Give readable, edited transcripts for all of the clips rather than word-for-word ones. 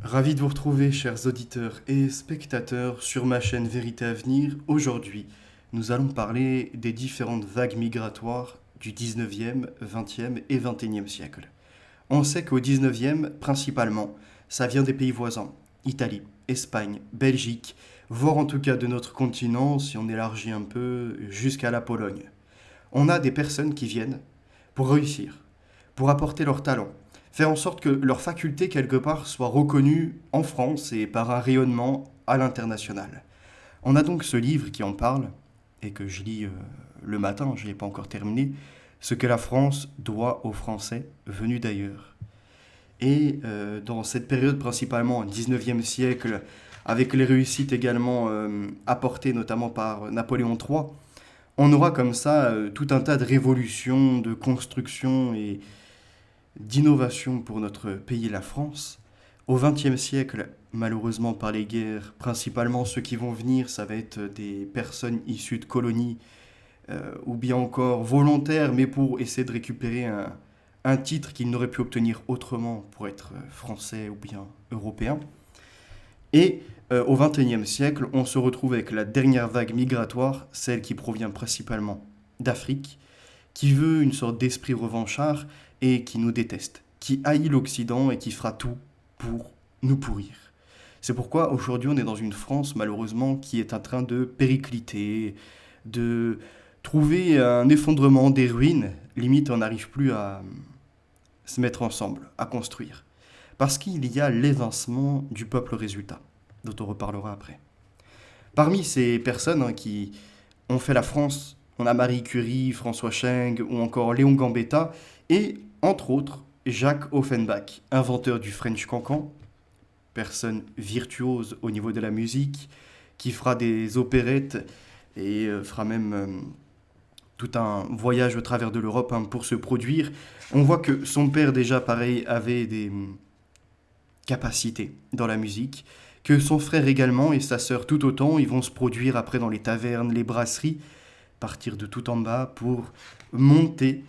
Ravi de vous retrouver, chers auditeurs et spectateurs, sur ma chaîne Vérité à venir. Aujourd'hui, nous allons parler des différentes vagues migratoires du 19e, 20e et 21e siècle. On sait qu'au 19e, principalement, ça vient des pays voisins, Italie, Espagne, Belgique, voire en tout cas de notre continent, si on élargit un peu, jusqu'à la Pologne. On a des personnes qui viennent pour réussir, pour apporter leur talent, faire en sorte que leur faculté quelque part soit reconnue en France et par un rayonnement à l'international. On a donc ce livre qui en parle, et que je lis le matin, je ne l'ai pas encore terminé, Ce que la France doit aux Français venus d'ailleurs. Et dans cette période principalement au 19e siècle, avec les réussites également apportées notamment par Napoléon III, on aura comme ça tout un tas de révolutions, de constructions et d'innovation pour notre pays, la France. Au XXe siècle, malheureusement par les guerres, principalement ceux qui vont venir, ça va être des personnes issues de colonies, ou bien encore volontaires, mais pour essayer de récupérer un titre qu'ils n'auraient pu obtenir autrement pour être français ou bien européen. Et au XXIe siècle, on se retrouve avec la dernière vague migratoire, celle qui provient principalement d'Afrique, qui veut une sorte d'esprit revanchard et qui nous déteste, qui haït l'Occident et qui fera tout pour nous pourrir. C'est pourquoi aujourd'hui on est dans une France malheureusement qui est en train de péricliter, de trouver un effondrement des ruines, limite on n'arrive plus à se mettre ensemble, à construire. Parce qu'il y a l'évincement du peuple résultat, dont on reparlera après. Parmi ces personnes qui ont fait la France, on a Marie Curie, François Cheng ou encore Léon Gambetta et, entre autres, Jacques Offenbach, inventeur du French cancan, personne virtuose au niveau de la musique, qui fera des opérettes et fera même tout un voyage au travers de l'Europe pour se produire. On voit que son père déjà, pareil, avait des capacités dans la musique, que son frère également et sa sœur tout autant, ils vont se produire après dans les tavernes, les brasseries, partir de tout en bas pour monter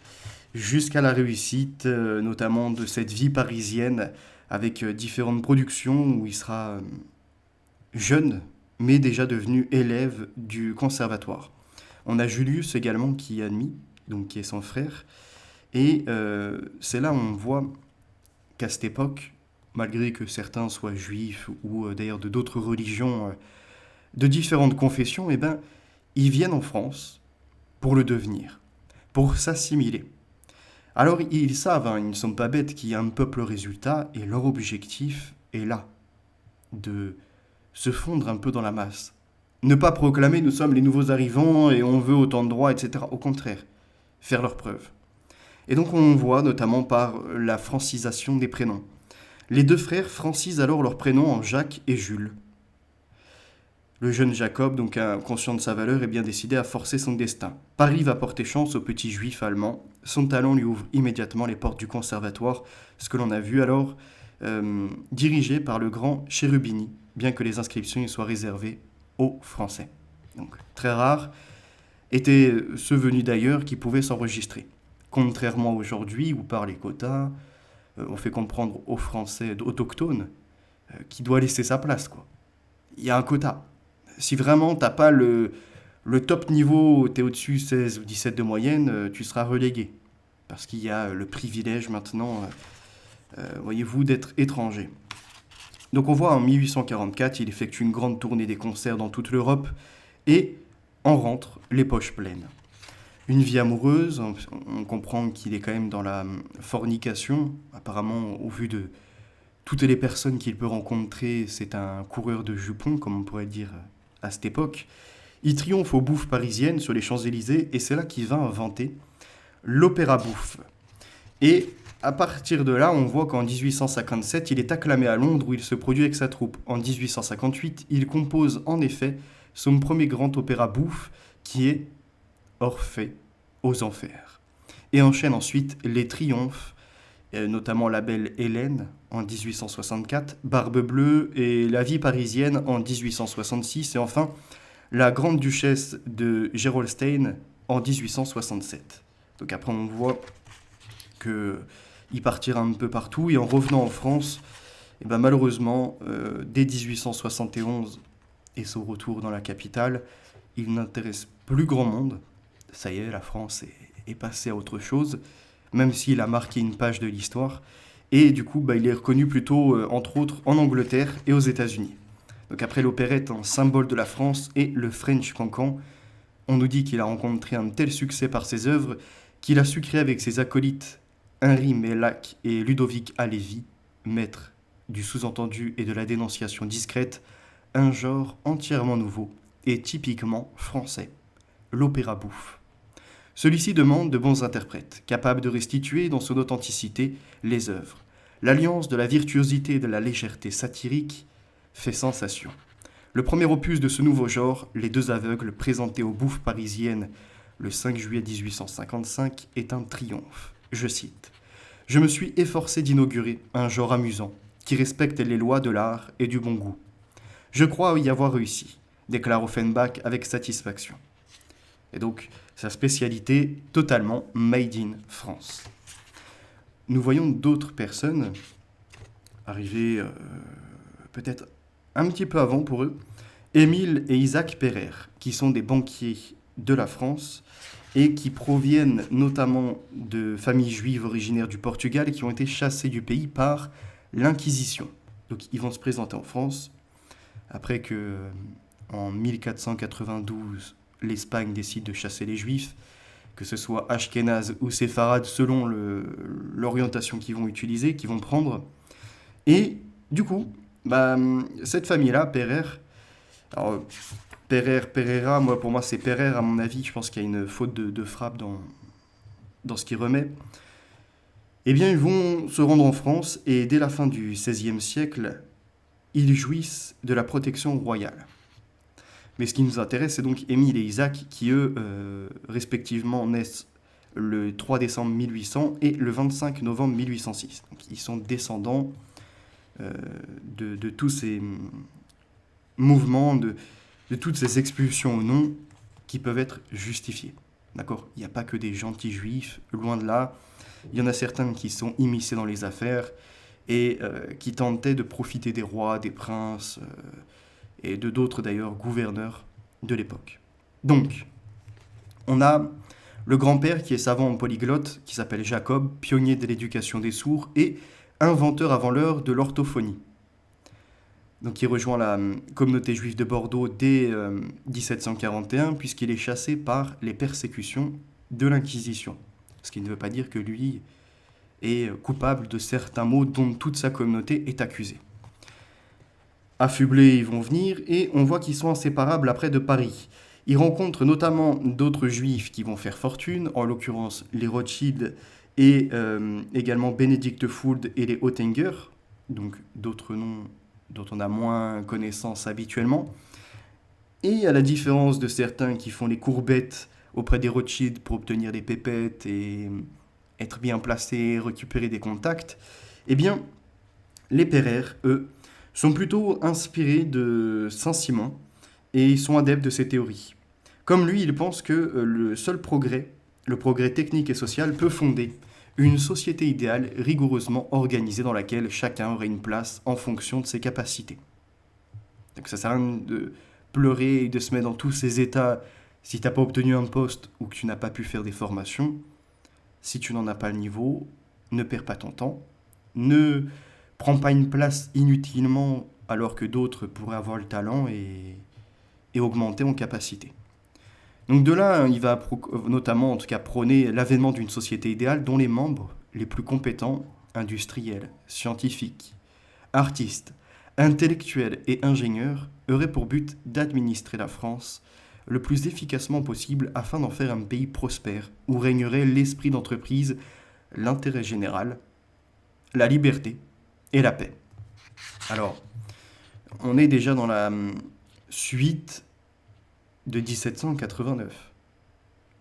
jusqu'à la réussite, notamment de cette vie parisienne avec différentes productions où il sera jeune, mais déjà devenu élève du conservatoire. On a Julius également qui est admis, donc qui est son frère, et c'est là où on voit qu'à cette époque, malgré que certains soient juifs ou d'ailleurs de d'autres religions, de différentes confessions, eh ben, ils viennent en France pour le devenir, pour s'assimiler. Alors ils savent, ils ne sont pas bêtes, qu'il y a un peuple résultat et leur objectif est là, de se fondre un peu dans la masse. Ne pas proclamer nous sommes les nouveaux arrivants et on veut autant de droits, etc. Au contraire, faire leurs preuves. Et donc on voit notamment par la francisation des prénoms. Les deux frères francisent alors leurs prénoms en Jacques et Jules. Le jeune Jacob, donc conscient de sa valeur, est bien décidé à forcer son destin. Paris va porter chance au petit juif allemand. Son talent lui ouvre immédiatement les portes du conservatoire, ce que l'on a vu alors dirigé par le grand Cherubini, bien que les inscriptions y soient réservées aux Français. Donc très rare étaient ceux venus d'ailleurs qui pouvaient s'enregistrer. Contrairement aujourd'hui où par les quotas, on fait comprendre aux Français autochtones qui doit laisser sa place, quoi. Il y a un quota. Si vraiment t'as pas le top niveau, t'es au-dessus 16 ou 17 de moyenne, tu seras relégué. Parce qu'il y a le privilège maintenant, voyez-vous, d'être étranger. Donc on voit en 1844, il effectue une grande tournée des concerts dans toute l'Europe et en rentre les poches pleines. Une vie amoureuse, on comprend qu'il est quand même dans la fornication. Apparemment, au vu de toutes les personnes qu'il peut rencontrer, c'est un coureur de jupons, comme on pourrait dire à cette époque. Il triomphe aux bouffes parisiennes sur les Champs-Élysées et c'est là qu'il va inventer l'opéra bouffe. Et à partir de là, on voit qu'en 1857, il est acclamé à Londres où il se produit avec sa troupe. En 1858, il compose en effet son premier grand opéra bouffe qui est Orphée aux Enfers. Et enchaîne ensuite les triomphes, notamment La Belle Hélène en 1864, Barbe Bleue et La Vie parisienne en 1866, et enfin La Grande Duchesse de Gerolstein en 1867. Donc après on voit qu'il partira un peu partout, et en revenant en France, Et ben malheureusement, dès 1871 et son retour dans la capitale, il n'intéresse plus grand monde. Ça y est, la France est passée à autre chose, même s'il a marqué une page de l'histoire. Et du coup, il est reconnu plutôt, entre autres, en Angleterre et aux États-Unis. Donc après l'opérette en symbole de la France et le French Cancan, on nous dit qu'il a rencontré un tel succès par ses œuvres qu'il a su créer avec ses acolytes Henri Mellac et Ludovic Halévy, maîtres du sous-entendu et de la dénonciation discrète, un genre entièrement nouveau et typiquement français, l'opéra bouffe. Celui-ci demande de bons interprètes, capables de restituer dans son authenticité les œuvres. L'alliance de la virtuosité et de la légèreté satirique fait sensation. Le premier opus de ce nouveau genre, Les Deux Aveugles, présenté aux Bouffes parisiennes le 5 juillet 1855, est un triomphe. Je cite : « Je me suis efforcé d'inaugurer un genre amusant, qui respecte les lois de l'art et du bon goût. Je crois y avoir réussi, déclare Offenbach avec satisfaction. » Et donc, sa spécialité totalement made in France. Nous voyons d'autres personnes arriver peut-être un petit peu avant pour eux, Émile et Isaac Pereire, qui sont des banquiers de la France et qui proviennent notamment de familles juives originaires du Portugal et qui ont été chassés du pays par l'Inquisition. Donc ils vont se présenter en France après que, en 1492, l'Espagne décide de chasser les Juifs, que ce soit ashkénazes ou séfarades selon l'orientation qu'ils vont utiliser, qu'ils vont prendre. Et du coup, cette famille-là, Pereire, alors Pereire, Pereira, pour moi c'est Pereire à mon avis, je pense qu'il y a une faute de frappe dans ce qu'il remet. Eh bien, ils vont se rendre en France et dès la fin du XVIe siècle, ils jouissent de la protection royale. Mais ce qui nous intéresse, c'est donc Émile et Isaac qui, eux, respectivement, naissent le 3 décembre 1800 et le 25 novembre 1806. Donc, ils sont descendants de tous ces mouvements, de toutes ces expulsions ou non qui peuvent être justifiées. D'accord ? Il n'y a pas que des gentils juifs, loin de là. Il y en a certains qui sont immiscés dans les affaires et qui tentaient de profiter des rois, des princes et de d'autres d'ailleurs gouverneurs de l'époque. Donc, on a le grand-père qui est savant en polyglotte, qui s'appelle Jacob, pionnier de l'éducation des sourds et inventeur avant l'heure de l'orthophonie. Donc il rejoint la communauté juive de Bordeaux dès 1741, puisqu'il est chassé par les persécutions de l'Inquisition. Ce qui ne veut pas dire que lui est coupable de certains maux dont toute sa communauté est accusée. Affublés, ils vont venir, et on voit qu'ils sont inséparables après de Paris. Ils rencontrent notamment d'autres juifs qui vont faire fortune, en l'occurrence les Rothschild et également Benedict Fould et les Ottinger, donc d'autres noms dont on a moins connaissance habituellement. Et à la différence de certains qui font les courbettes auprès des Rothschild pour obtenir des pépettes et être bien placés, récupérer des contacts, eh bien, les Pereire, eux, sont plutôt inspirés de Saint-Simon et ils sont adeptes de ces théories. Comme lui, ils pensent que le seul progrès, le progrès technique et social, peut fonder une société idéale rigoureusement organisée dans laquelle chacun aurait une place en fonction de ses capacités. Donc ça sert à rien de pleurer et de se mettre dans tous ces états si tu n'as pas obtenu un poste ou que tu n'as pas pu faire des formations. Si tu n'en as pas le niveau, ne perds pas ton temps, ne prends pas une place inutilement alors que d'autres pourraient avoir le talent et augmenter en capacité. Donc de là, il va notamment, en tout cas, prôner l'avènement d'une société idéale dont les membres les plus compétents, industriels, scientifiques, artistes, intellectuels et ingénieurs, auraient pour but d'administrer la France le plus efficacement possible afin d'en faire un pays prospère où régnerait l'esprit d'entreprise, l'intérêt général, la liberté et la paix. Alors, on est déjà dans la suite de 1789,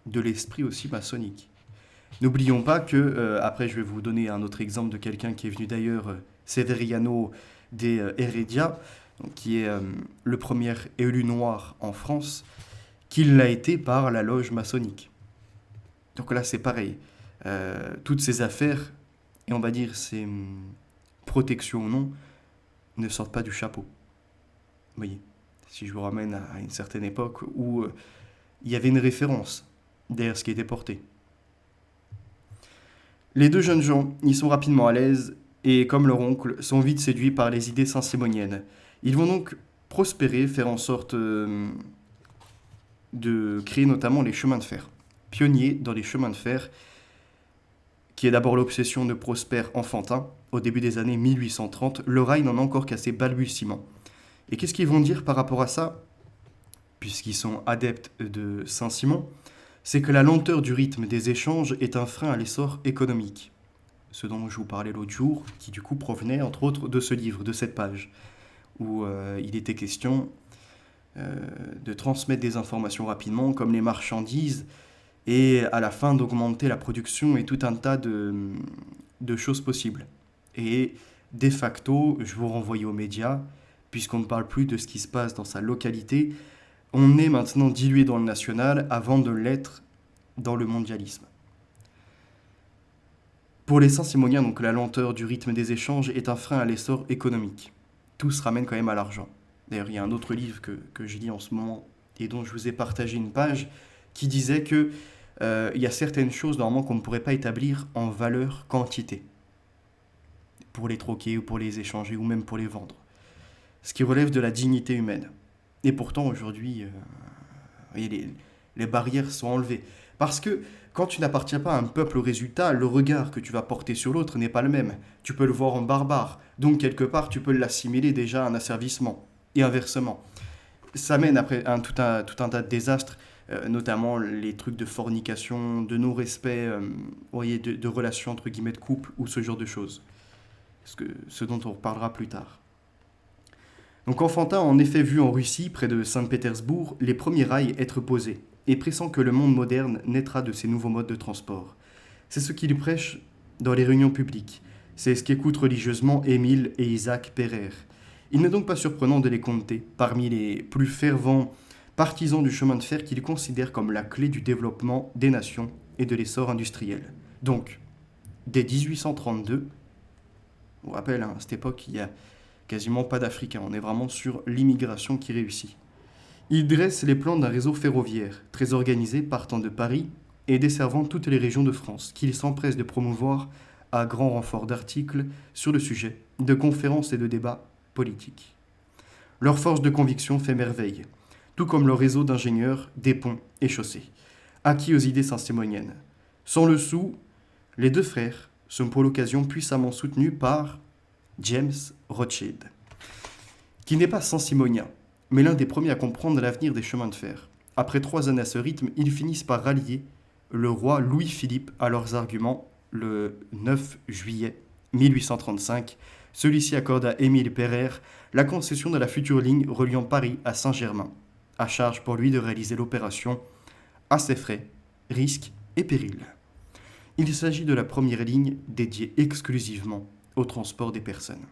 de l'esprit aussi maçonnique. N'oublions pas que, après je vais vous donner un autre exemple de quelqu'un qui est venu d'ailleurs, Severiano de Heredia, donc, qui est le premier élu noir en France, qu'il l'a été par la loge maçonnique. Donc là c'est pareil, toutes ces affaires, et on va dire ces protections ou non, ne sortent pas du chapeau. Vous voyez, si je vous ramène à une certaine époque où il y avait une référence derrière ce qui était porté. Les deux jeunes gens y sont rapidement à l'aise et, comme leur oncle, sont vite séduits par les idées saint-simoniennes. Ils vont donc prospérer, faire en sorte de créer notamment les chemins de fer. Pionniers dans les chemins de fer, qui est d'abord l'obsession de Prosper Enfantin, au début des années 1830, le rail n'en a encore qu'à ses balbutiements. Et qu'est-ce qu'ils vont dire par rapport à ça, puisqu'ils sont adeptes de Saint-Simon? C'est que la lenteur du rythme des échanges est un frein à l'essor économique. Ce dont je vous parlais l'autre jour, qui du coup provenait entre autres de ce livre, de cette page, où il était question de transmettre des informations rapidement, comme les marchandises, et à la fin d'augmenter la production et tout un tas de choses possibles. Et de facto, je vous renvoie aux médias, puisqu'on ne parle plus de ce qui se passe dans sa localité, on est maintenant dilué dans le national avant de l'être dans le mondialisme. Pour les Saint-Simoniens, donc, la lenteur du rythme des échanges est un frein à l'essor économique. Tout se ramène quand même à l'argent. D'ailleurs, il y a un autre livre que je lis en ce moment et dont je vous ai partagé une page qui disait que il y a certaines choses normalement qu'on ne pourrait pas établir en valeur quantité pour les troquer ou pour les échanger ou même pour les vendre. Ce qui relève de la dignité humaine. Et pourtant, aujourd'hui, les barrières sont enlevées. Parce que quand tu n'appartiens pas à un peuple au résultat, le regard que tu vas porter sur l'autre n'est pas le même. Tu peux le voir en barbare. Donc, quelque part, tu peux l'assimiler déjà à un asservissement. Et inversement. Ça mène après tout un tas de désastres, notamment les trucs de fornication, de non-respect, de relations entre guillemets de couple ou ce genre de choses. Ce dont on reparlera plus tard. Donc Enfantin a en effet vu en Russie, près de Saint-Pétersbourg, les premiers rails être posés, et pressant que le monde moderne naîtra de ces nouveaux modes de transport. C'est ce qu'il prêche dans les réunions publiques. C'est ce qu'écoutent religieusement Émile et Isaac Pereire. Il n'est donc pas surprenant de les compter parmi les plus fervents partisans du chemin de fer qu'il considère comme la clé du développement des nations et de l'essor industriel. Donc, dès 1832, on rappelle, à cette époque, il y a quasiment pas d'Africains, on est vraiment sur l'immigration qui réussit. Il dresse les plans d'un réseau ferroviaire, très organisé, partant de Paris et desservant toutes les régions de France, qu'il s'empresse de promouvoir à grand renfort d'articles sur le sujet, de conférences et de débats politiques. Leur force de conviction fait merveille, tout comme leur réseau d'ingénieurs, des ponts et chaussées, acquis aux idées saint-simoniennes. Sans le sou, les deux frères sont pour l'occasion puissamment soutenus par James Rothschild, qui n'est pas saint-simonien, mais l'un des premiers à comprendre l'avenir des chemins de fer. Après 3 années à ce rythme, ils finissent par rallier le roi Louis-Philippe à leurs arguments le 9 juillet 1835. Celui-ci accorde à Émile Pereire la concession de la future ligne reliant Paris à Saint-Germain, à charge pour lui de réaliser l'opération à ses frais, risques et périls. Il s'agit de la première ligne dédiée exclusivement au transport des personnes.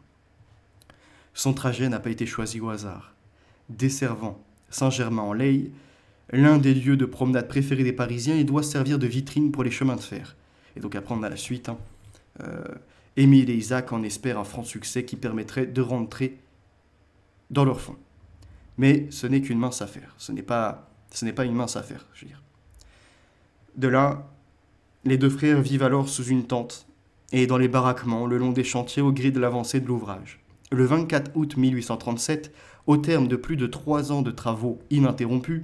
Son trajet n'a pas été choisi au hasard. Desservant Saint-Germain-en-Laye, l'un des lieux de promenade préférés des Parisiens, il doit servir de vitrine pour les chemins de fer. Et donc après on a la suite. Émile et Isaac en espèrent un franc succès qui permettrait de rentrer dans leur fonds. Mais ce n'est qu'une mince affaire. Ce n'est pas une mince affaire, je veux dire. De là, les deux frères vivent alors sous une tente et dans les baraquements le long des chantiers au gré de l'avancée de l'ouvrage. Le 24 août 1837, au terme de plus de 3 ans de travaux ininterrompus,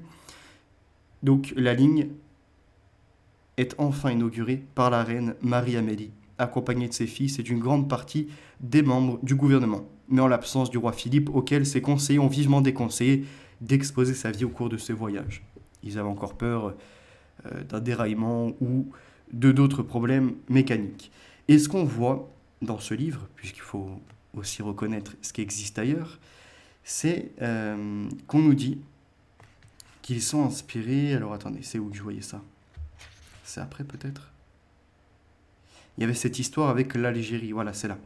donc la ligne est enfin inaugurée par la reine Marie-Amélie, accompagnée de ses fils et d'une grande partie des membres du gouvernement, mais en l'absence du roi Philippe, auquel ses conseillers ont vivement déconseillé d'exposer sa vie au cours de ce voyage. Ils avaient encore peur d'un déraillement ou de d'autres problèmes mécaniques. Et ce qu'on voit dans ce livre, puisqu'il faut aussi reconnaître ce qui existe ailleurs, c'est qu'on nous dit qu'ils sont inspirés... Alors attendez, c'est où que je voyais ça? C'est après peut-être? Il y avait cette histoire avec l'Algérie, voilà, c'est là.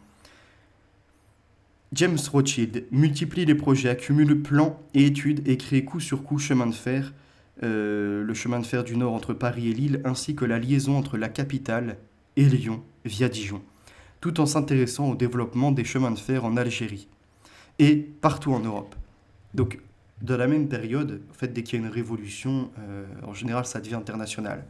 James Rothschild multiplie les projets, accumule plans et études et crée coup sur coup chemin de fer, le chemin de fer du Nord entre Paris et Lille, ainsi que la liaison entre la capitale et Lyon via Dijon, tout en s'intéressant au développement des chemins de fer en Algérie. et partout en Europe. Donc, dans la même période, en fait, dès qu'il y a une révolution, en général, ça devient international.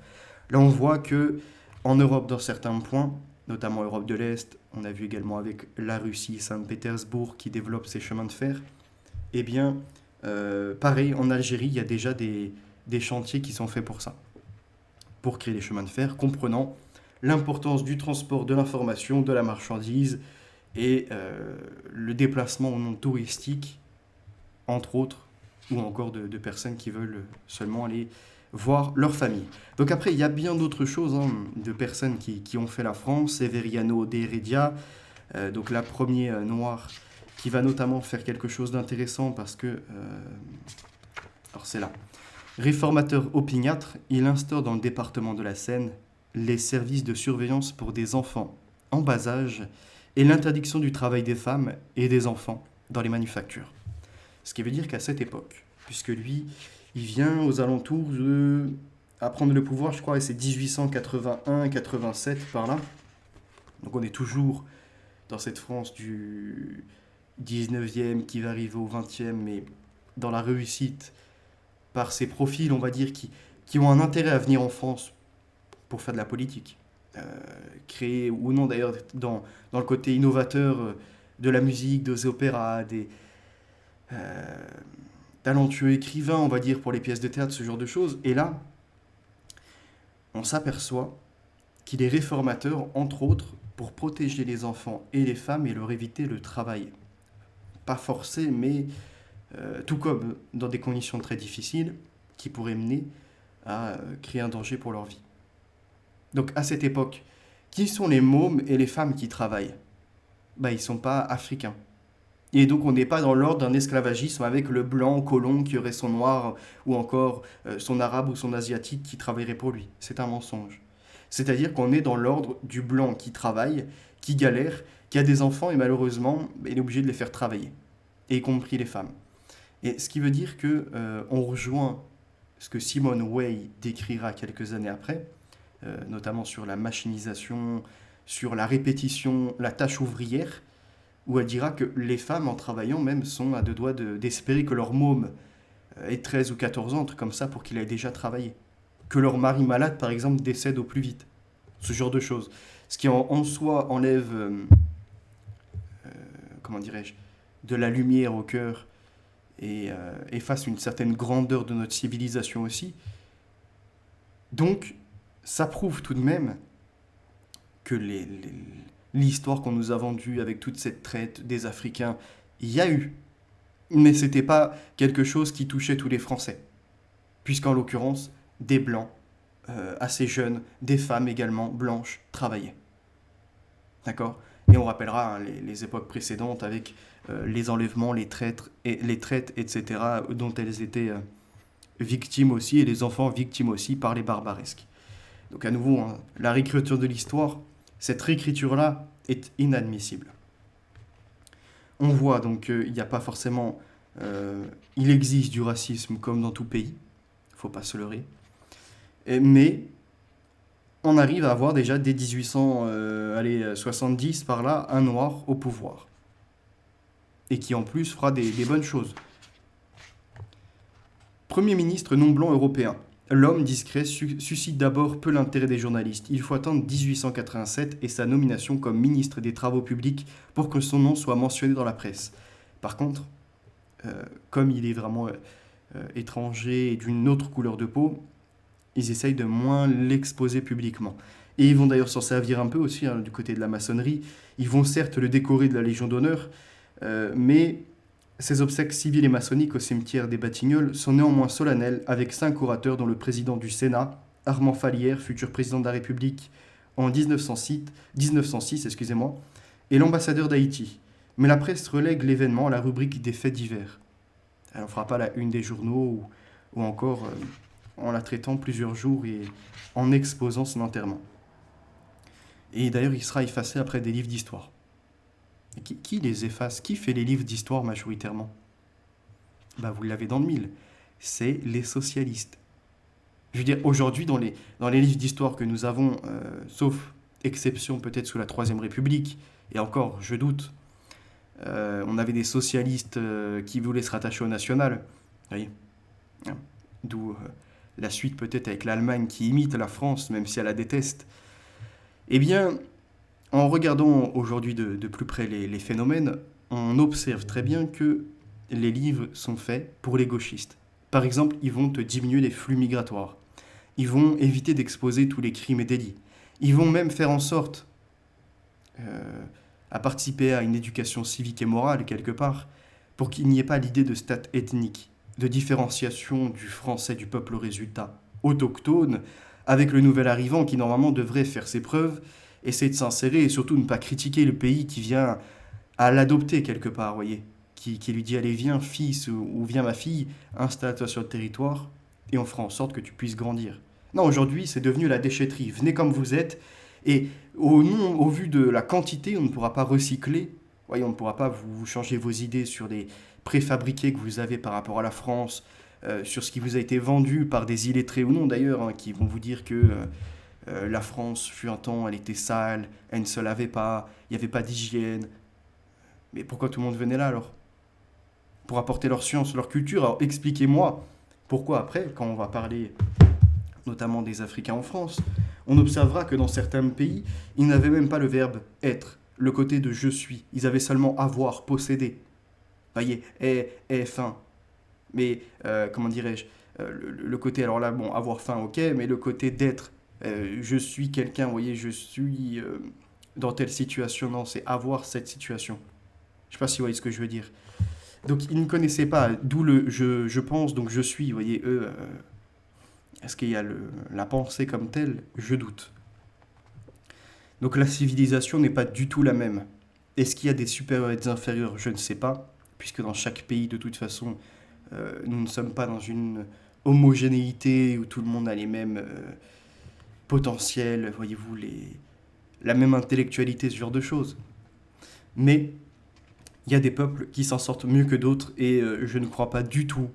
Là, on voit que en Europe, dans certains points, notamment Europe de l'Est, on a vu également avec la Russie, Saint-Pétersbourg, qui développe ses chemins de fer. Eh bien, pareil, en Algérie, il y a déjà des chantiers qui sont faits pour ça, pour créer les chemins de fer, comprenant l'importance du transport de l'information, de la marchandise et le déplacement au monde touristique, entre autres, ou encore de personnes qui veulent seulement aller voir leur famille. Donc après, il y a bien d'autres choses, hein, de personnes qui ont fait la France, Severiano de Heredia, donc la première noire, qui va notamment faire quelque chose d'intéressant parce que... alors c'est là. Réformateur opiniâtre, il instaure dans le département de la Seine les services de surveillance pour des enfants en bas âge et l'interdiction du travail des femmes et des enfants dans les manufactures. Ce qui veut dire qu'à cette époque, puisque lui, il vient aux alentours à prendre le pouvoir, je crois, et c'est 1881-87 par là. Donc on est toujours dans cette France du 19e qui va arriver au 20e, mais dans la réussite, par ces profils, on va dire, qui ont un intérêt à venir en France pour faire de la politique. Créer, ou non d'ailleurs, dans le côté innovateur de la musique, des opéras, des talentueux écrivains, on va dire, pour les pièces de théâtre, ce genre de choses. Et là, on s'aperçoit qu'il est réformateur, entre autres, pour protéger les enfants et les femmes et leur éviter le travail. Pas forcé, mais tout comme dans des conditions très difficiles qui pourraient mener à créer un danger pour leur vie. Donc à cette époque, qui sont les mômes et les femmes qui travaillent? Ils ne sont pas africains. Et donc on n'est pas dans l'ordre d'un esclavagisme avec le blanc colon qui aurait son noir ou encore son arabe ou son asiatique qui travaillerait pour lui. C'est un mensonge. C'est-à-dire qu'on est dans l'ordre du blanc qui travaille, qui galère, qui a des enfants et malheureusement il est obligé de les faire travailler, y compris les femmes. Et ce qui veut dire que on rejoint ce que Simone Weil décrira quelques années après, notamment sur la machinisation, sur la répétition, la tâche ouvrière, où elle dira que les femmes, en travaillant même, sont à deux doigts d'espérer que leur môme ait 13 ou 14 ans, un truc comme ça, pour qu'il ait déjà travaillé. Que leur mari malade, par exemple, décède au plus vite. Ce genre de choses. Ce qui en soi enlève, comment dirais-je, de la lumière au cœur et efface une certaine grandeur de notre civilisation aussi. Donc, ça prouve tout de même que l'histoire qu'on nous a vendue avec toute cette traite des Africains, il y a eu. Mais ce n'était pas quelque chose qui touchait tous les Français. Puisqu'en l'occurrence, des Blancs, assez jeunes, des femmes également blanches, travaillaient. D'accord? Et on rappellera, hein, les époques précédentes avec les enlèvements, les traites, etc., dont elles étaient victimes aussi, et les enfants victimes aussi par les barbaresques. Donc à nouveau, hein, la réécriture de l'histoire, cette réécriture-là est inadmissible. On voit donc qu'il n'y a pas forcément... il existe du racisme comme dans tout pays, il ne faut pas se leurrer. Mais on arrive à avoir déjà dès 1870 par là un noir au pouvoir. Et qui en plus fera des bonnes choses. Premier ministre non blanc européen. L'homme discret suscite d'abord peu l'intérêt des journalistes. Il faut attendre 1887 et sa nomination comme ministre des Travaux publics pour que son nom soit mentionné dans la presse. Par contre, comme il est vraiment étranger et d'une autre couleur de peau, ils essayent de moins l'exposer publiquement. Et ils vont d'ailleurs s'en servir un peu aussi, hein, du côté de la maçonnerie. Ils vont certes le décorer de la Légion d'honneur, mais ses obsèques civiles et maçonniques au cimetière des Batignolles sont néanmoins solennelles, avec 5 orateurs dont le président du Sénat, Armand Fallières, futur président de la République en 1906, et l'ambassadeur d'Haïti. Mais la presse relègue l'événement à la rubrique des faits divers. Elle n'en fera pas la une des journaux ou encore en la traitant plusieurs jours et en exposant son enterrement. Et d'ailleurs, il sera effacé après des livres d'histoire. Qui les efface? Qui fait les livres d'histoire majoritairement? Vous l'avez dans le mille. C'est les socialistes. Je veux dire, aujourd'hui, dans les livres d'histoire que nous avons, sauf exception peut-être sous la Troisième République, et encore, je doute, On avait des socialistes qui voulaient se rattacher au national. Vous voyez. Hein. D'où la suite peut-être avec l'Allemagne qui imite la France, même si elle la déteste. Eh bien, en regardant aujourd'hui de plus près les phénomènes, on observe très bien que les livres sont faits pour les gauchistes. Par exemple, ils vont te diminuer les flux migratoires. Ils vont éviter d'exposer tous les crimes et délits. Ils vont même faire en sorte à participer à une éducation civique et morale, quelque part, pour qu'il n'y ait pas l'idée de stat ethnique, de différenciation du français du peuple résultat, autochtone, avec le nouvel arrivant qui normalement devrait faire ses preuves, essayer de s'insérer et surtout ne pas critiquer le pays qui vient à l'adopter quelque part, voyez, qui lui dit allez viens fils ou viens ma fille, installe-toi sur le territoire et on fera en sorte que tu puisses grandir. Non, aujourd'hui c'est devenu la déchetterie, venez comme vous êtes et au vu de la quantité on ne pourra pas recycler, voyez, on ne pourra pas vous changer vos idées sur les préfabriqués que vous avez par rapport à la France, sur ce qui vous a été vendu par des illettrés ou non d'ailleurs, hein, qui vont vous dire que la France fut un temps, elle était sale, elle ne se lavait pas, il n'y avait pas d'hygiène. Mais pourquoi tout le monde venait là alors? Pour apporter leur science, leur culture. Alors expliquez-moi pourquoi après, quand on va parler notamment des Africains en France, on observera que dans certains pays, ils n'avaient même pas le verbe être, le côté de je suis. Ils avaient seulement avoir, posséder. Voyez, est, faim. Mais, comment dirais-je, le côté, alors là, bon, avoir faim, ok, mais le côté d'être, je suis quelqu'un, vous voyez, je suis dans telle situation, non, c'est avoir cette situation. Je ne sais pas si vous voyez ce que je veux dire. Donc ils ne connaissaient pas, d'où le je pense, donc je suis, vous voyez, eux, est-ce qu'il y a la pensée comme telle? Je doute. Donc la civilisation n'est pas du tout la même. Est-ce qu'il y a des supérieurs et des inférieurs? Je ne sais pas, puisque dans chaque pays, de toute façon, nous ne sommes pas dans une homogénéité où tout le monde a les mêmes potentiels, voyez-vous, la même intellectualité, ce genre de choses. Mais il y a des peuples qui s'en sortent mieux que d'autres et je ne crois pas du tout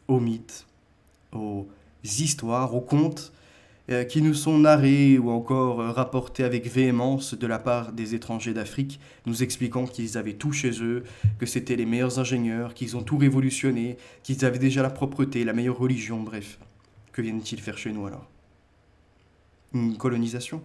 aux mythes, aux histoires, aux contes qui nous sont narrés ou encore rapportés avec véhémence de la part des étrangers d'Afrique, nous expliquant qu'ils avaient tout chez eux, que c'était les meilleurs ingénieurs, qu'ils ont tout révolutionné, qu'ils avaient déjà la propreté, la meilleure religion, bref. Que viennent-ils faire chez nous alors? Une colonisation?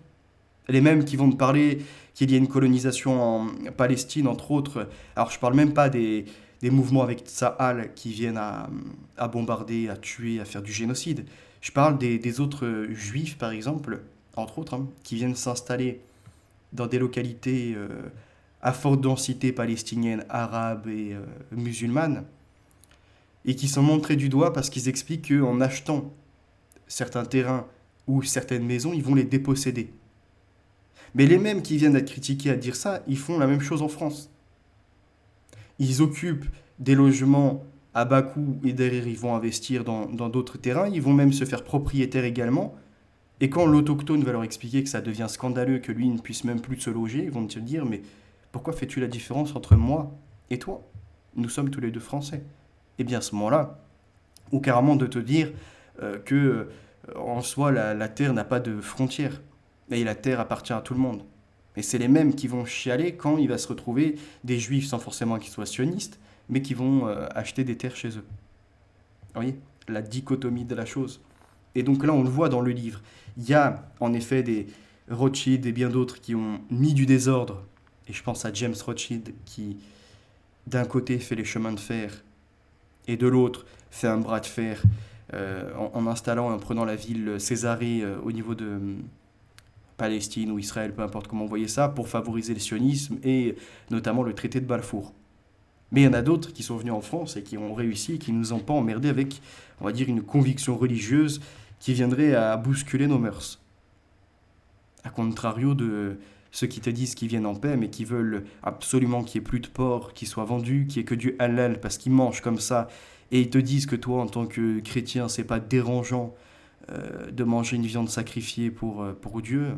Les mêmes qui vont me parler qu'il y a une colonisation en Palestine, entre autres. Alors, je parle même pas des mouvements avec Tsahal qui viennent à bombarder, à tuer, à faire du génocide. Je parle des autres juifs, par exemple, entre autres, hein, qui viennent s'installer dans des localités à forte densité palestinienne, arabe et musulmane, et qui sont montrés du doigt parce qu'ils expliquent qu'en achetant certains terrains ou certaines maisons, ils vont les déposséder. Mais les mêmes qui viennent être critiqués à dire ça, ils font la même chose en France. Ils occupent des logements à bas coût et derrière ils vont investir dans d'autres terrains, ils vont même se faire propriétaires également. Et quand l'autochtone va leur expliquer que ça devient scandaleux, que lui ne puisse même plus se loger, ils vont te dire mais pourquoi fais-tu la différence entre moi et toi? Nous sommes tous les deux français. Et bien à ce moment-là, ou carrément de te dire que en soi la terre n'a pas de frontières. Et la terre appartient à tout le monde. Et c'est les mêmes qui vont chialer quand il va se retrouver des juifs sans forcément qu'ils soient sionistes, mais qui vont acheter des terres chez eux. Vous voyez, la dichotomie de la chose. Et donc là, on le voit dans le livre. Il y a en effet des Rothschild et bien d'autres qui ont mis du désordre. Et je pense à James Rothschild qui, d'un côté, fait les chemins de fer et de l'autre, fait un bras de fer en installant et en prenant la ville Césarée au niveau de Palestine ou Israël, peu importe comment vous voyez ça, pour favoriser le sionisme et notamment le traité de Balfour. Mais il y en a d'autres qui sont venus en France et qui ont réussi et qui ne nous ont pas emmerdés avec, on va dire, une conviction religieuse qui viendrait à bousculer nos mœurs. A contrario de ceux qui te disent qu'ils viennent en paix, mais qui veulent absolument qu'il n'y ait plus de porc, qui soit vendu, qu'il n'y ait que du halal, parce qu'ils mangent comme ça, et ils te disent que toi, en tant que chrétien, c'est pas dérangeant de manger une viande sacrifiée pour Dieu.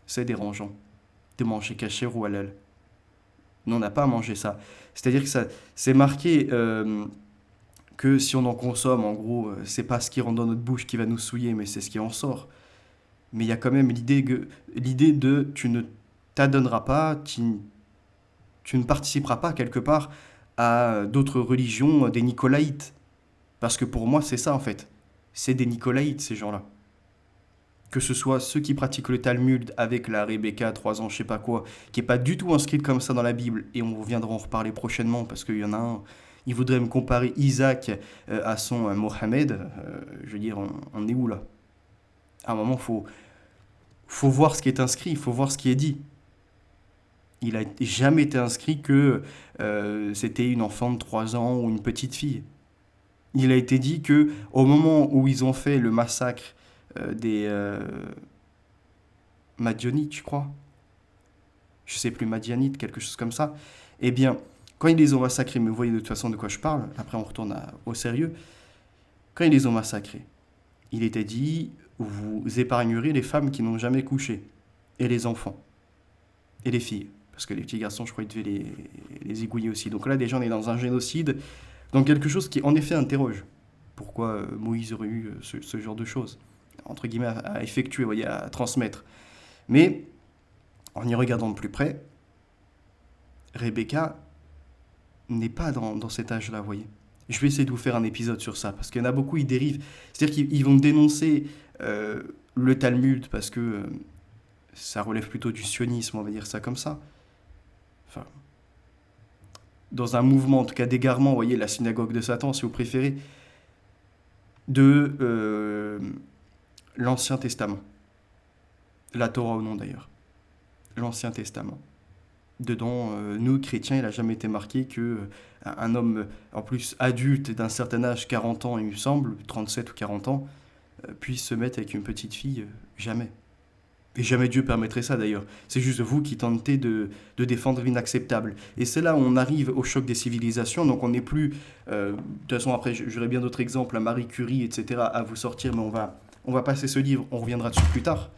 C'est dérangeant de manger kasher ou halal. Nous, on n'a pas à manger ça. C'est-à-dire que ça, c'est marqué que si on en consomme, en gros, c'est pas ce qui rentre dans notre bouche qui va nous souiller, mais c'est ce qui en sort. Mais il y a quand même l'idée de tu ne t'adonneras pas, Tu ne participeras pas quelque part à d'autres religions, des Nicolaïtes. Parce que pour moi, c'est ça en fait. C'est des Nicolaïtes, ces gens-là. Que ce soit ceux qui pratiquent le Talmud avec la Rebecca, 3 ans, je sais pas quoi, qui est pas du tout inscrite comme ça dans la Bible, et on reviendra en reparler prochainement, parce qu'il y en a un, il voudrait me comparer Isaac à son Mohamed, je veux dire, on est où là? À un moment, faut voir ce qui est inscrit, il faut voir ce qui est dit. Il a jamais été inscrit que c'était une enfant de 3 ans ou une petite fille. Il a été dit que au moment où ils ont fait le massacre des Madianites, je crois, je sais plus, Madianites, quelque chose comme ça, eh bien, quand ils les ont massacrés, mais vous voyez de toute façon de quoi je parle, après on retourne au sérieux, quand ils les ont massacrés, il était dit, vous épargnerez les femmes qui n'ont jamais couché, et les enfants, et les filles, parce que les petits garçons, je crois, ils devaient les égouiller aussi. Donc là, déjà, on est dans un génocide, donc quelque chose qui, en effet, interroge. Pourquoi Moïse aurait eu ce genre de choses, entre guillemets, à effectuer, vous voyez, à transmettre. Mais, en y regardant de plus près, Rebecca n'est pas dans cet âge-là, vous voyez. Je vais essayer de vous faire un épisode sur ça, parce qu'il y en a beaucoup, ils dérivent. C'est-à-dire qu'ils vont dénoncer le Talmud, parce que ça relève plutôt du sionisme, on va dire ça comme ça. Enfin, dans un mouvement, en tout cas d'égarement, vous voyez, la synagogue de Satan, si vous préférez, de l'Ancien Testament. La Torah ou non d'ailleurs. L'Ancien Testament. Dedans, nous, chrétiens, il n'a jamais été marqué qu'un homme, en plus adulte d'un certain âge, 40 ans, il me semble, 37 ou 40 ans, puisse se mettre avec une petite fille. Jamais. Et jamais Dieu permettrait ça d'ailleurs. C'est juste vous qui tentez de défendre l'inacceptable. Et c'est là où on arrive au choc des civilisations. Donc on n'est plus... de toute façon, après, j'aurai bien d'autres exemples, à Marie Curie, etc., à vous sortir, mais on va passer ce livre, on reviendra dessus plus tard.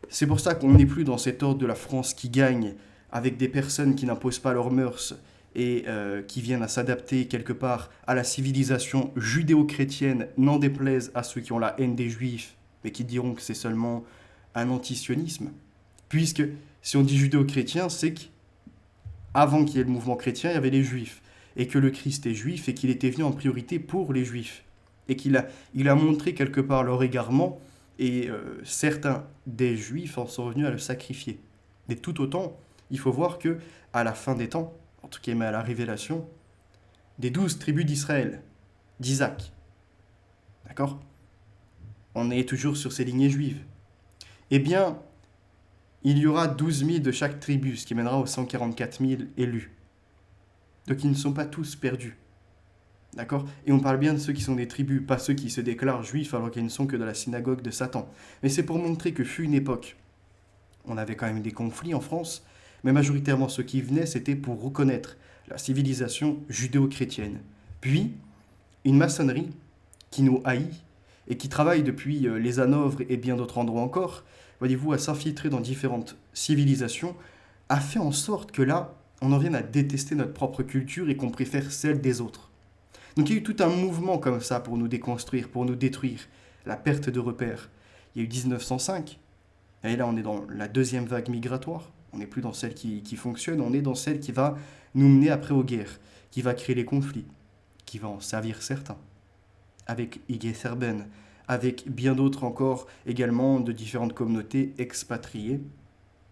C'est pour ça qu'on n'est plus dans cet ordre de la France qui gagne, avec des personnes qui n'imposent pas leurs mœurs et qui viennent à s'adapter quelque part à la civilisation judéo-chrétienne, n'en déplaise à ceux qui ont la haine des juifs, mais qui diront que c'est seulement un antisionisme. Puisque si on dit judéo-chrétien, c'est qu'avant qu'il y ait le mouvement chrétien, il y avait les juifs, et que le Christ est juif, et qu'il était venu en priorité pour les juifs, et qu'il a montré quelque part leur égarement, et certains des juifs en sont venus à le sacrifier. Mais tout autant, il faut voir que à la fin des temps, en tout cas à la révélation, des 12 tribus d'Israël, d'Isaac, d'accord, on est toujours sur ces lignées juives, eh bien, il y aura 12 000 de chaque tribu, ce qui mènera aux 144 000 élus. Donc ils ne sont pas tous perdus. D'accord? Et on parle bien de ceux qui sont des tribus, pas ceux qui se déclarent juifs alors qu'ils ne sont que de la synagogue de Satan. Mais c'est pour montrer que fut une époque, on avait quand même des conflits en France, mais majoritairement ceux qui venaient, c'était pour reconnaître la civilisation judéo-chrétienne. Puis, une maçonnerie qui nous haït et qui travaille depuis les Hanovres et bien d'autres endroits encore, voyez-vous, à s'infiltrer dans différentes civilisations, a fait en sorte que là, on en vienne à détester notre propre culture et qu'on préfère celle des autres. Donc il y a eu tout un mouvement comme ça pour nous déconstruire, pour nous détruire, la perte de repères. Il y a eu 1905, et là on est dans la deuxième vague migratoire, on n'est plus dans celle qui fonctionne, on est dans celle qui va nous mener après aux guerres, qui va créer les conflits, qui va en servir certains, avec Igué Serben, avec bien d'autres encore également de différentes communautés expatriées,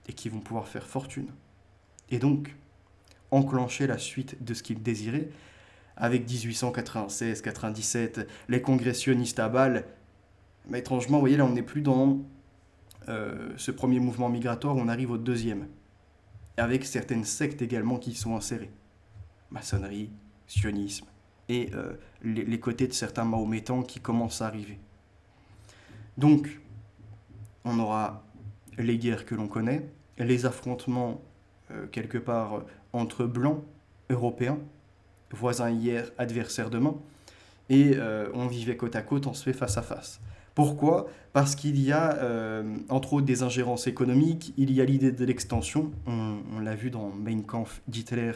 et qui vont pouvoir faire fortune. Et donc, enclencher la suite de ce qu'ils désiraient, avec 1896-97, les congressionnistes à Bâle. Mais étrangement, vous voyez, là, on n'est plus dans ce premier mouvement migratoire, on arrive au deuxième. Avec certaines sectes également qui y sont insérées. Maçonnerie, sionisme, et les côtés de certains mahométans qui commencent à arriver. Donc, on aura les guerres que l'on connaît, les affrontements, quelque part, entre blancs, européens, voisins hier, adversaires demain, et on vivait côte à côte, on se fait face à face. Pourquoi? Parce qu'il y a, entre autres, des ingérences économiques, il y a l'idée de l'extension, on l'a vu dans Mein Kampf d'Hitler,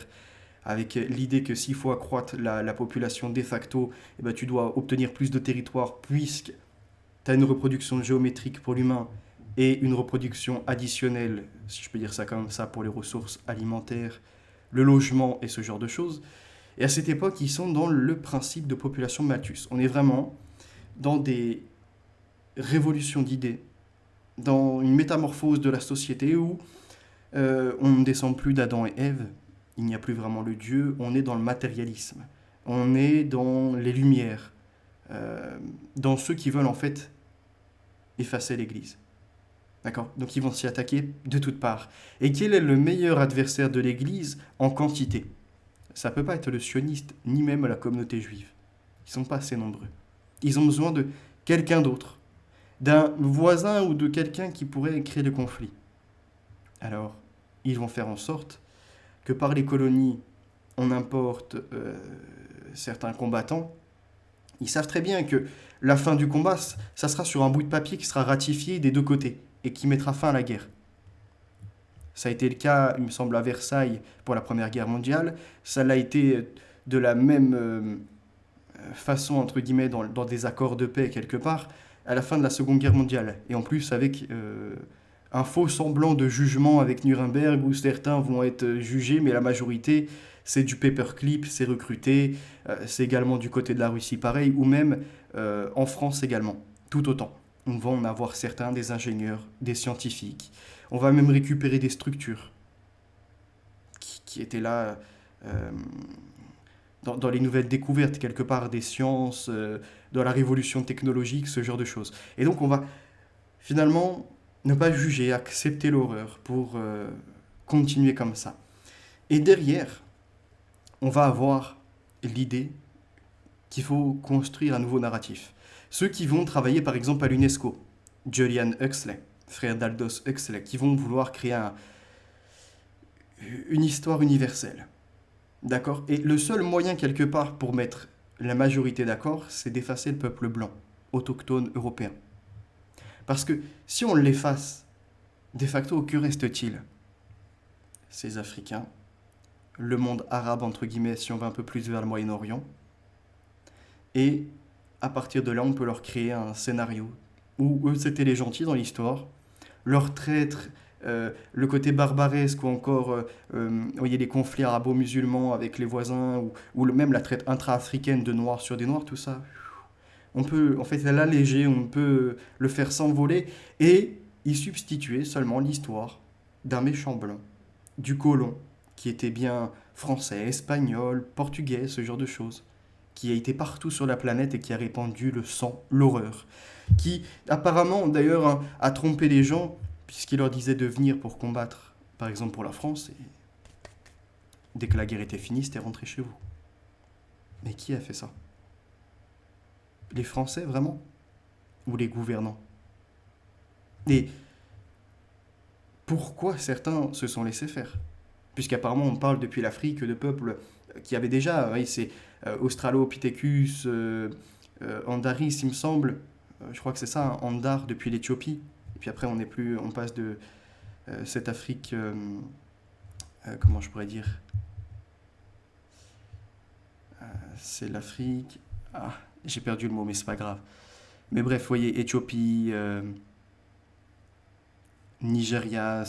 avec l'idée que s'il faut accroître la population de facto, eh ben, tu dois obtenir plus de territoire, puisque tu as une reproduction géométrique pour l'humain, et une reproduction additionnelle, si je peux dire ça comme ça, pour les ressources alimentaires, le logement et ce genre de choses. Et à cette époque, ils sont dans le principe de population Malthus. On est vraiment dans des révolutions d'idées, dans une métamorphose de la société où on ne descend plus d'Adam et Ève, il n'y a plus vraiment le Dieu, on est dans le matérialisme, on est dans les lumières, dans ceux qui veulent en fait effacer l'Église. D'accord? Donc ils vont s'y attaquer de toutes parts. Et quel est le meilleur adversaire de l'Église en quantité? Ça ne peut pas être le sioniste, ni même la communauté juive. Ils ne sont pas assez nombreux. Ils ont besoin de quelqu'un d'autre, d'un voisin ou de quelqu'un qui pourrait créer le conflit. Alors, ils vont faire en sorte que par les colonies, on importe certains combattants. Ils savent très bien que la fin du combat, ça sera sur un bout de papier qui sera ratifié des deux côtés et qui mettra fin à la guerre. Ça a été le cas, il me semble, à Versailles pour la Première Guerre mondiale. Ça l'a été de la même façon, entre guillemets, dans des accords de paix quelque part, à la fin de la Seconde Guerre mondiale. Et en plus avec un faux semblant de jugement avec Nuremberg où certains vont être jugés, mais la majorité, c'est du paperclip, c'est recruté. C'est également du côté de la Russie pareil, ou même en France également, tout autant. On va en avoir certains, des ingénieurs, des scientifiques. On va même récupérer des structures qui étaient là dans les nouvelles découvertes, quelque part, des sciences, dans la révolution technologique, ce genre de choses. Et donc on va finalement ne pas juger, accepter l'horreur pour continuer comme ça. Et derrière, on va avoir l'idée qu'il faut construire un nouveau narratif. Ceux qui vont travailler par exemple à l'UNESCO, Julian Huxley, frère d'Aldous Huxley, qui vont vouloir créer une histoire universelle. D'accord? Et le seul moyen quelque part pour mettre la majorité d'accord, c'est d'effacer le peuple blanc, autochtone européen. Parce que si on l'efface, de facto, que reste-t-il? Ces Africains, le monde arabe, entre guillemets, si on va un peu plus vers le Moyen-Orient, et à partir de là, on peut leur créer un scénario où eux, c'était les gentils dans l'histoire, leurs traîtres, le côté barbaresque ou encore voyez, les conflits arabo-musulmans avec les voisins ou même la traite intra-africaine de noirs sur des noirs, tout ça, on peut en fait l'alléger, on peut le faire s'envoler et y substituer seulement l'histoire d'un méchant blanc, du colon, qui était bien français, espagnol, portugais, ce genre de choses, qui a été partout sur la planète et qui a répandu le sang, l'horreur, qui apparemment d'ailleurs a trompé les gens puisqu'il leur disait de venir pour combattre, par exemple pour la France, et dès que la guerre était finie, c'était rentré chez vous. Mais qui a fait ça? Les Français, vraiment? Ou les gouvernants? Et pourquoi certains se sont laissés faire? Puisqu'apparemment on parle depuis l'Afrique de peuples qui avaient déjà, oui, c'est Australopithecus, Andaris, il me semble, je crois que c'est ça, Andar depuis l'Éthiopie. Et puis après on passe de cette Afrique, comment je pourrais dire, c'est l'Afrique, j'ai perdu le mot mais c'est pas grave. Mais bref, vous voyez, Éthiopie, Nigeria,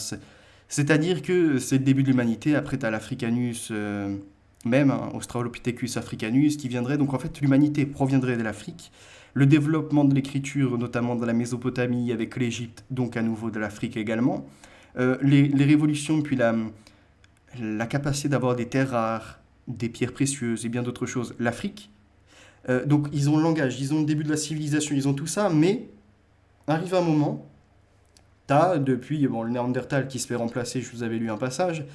c'est-à-dire que c'est le début de l'humanité. Après, tu as l'Africanus, même, hein, Australopithecus africanus, qui viendrait. Donc, en fait, l'humanité proviendrait de l'Afrique. Le développement de l'écriture, notamment dans la Mésopotamie, avec l'Égypte, donc à nouveau de l'Afrique également. Les révolutions, puis la capacité d'avoir des terres rares, des pierres précieuses et bien d'autres choses. L'Afrique. Donc, ils ont le langage, ils ont le début de la civilisation, ils ont tout ça, mais arrive un moment. T'as, depuis le Néandertal qui se fait remplacer, je vous avais lu un passage,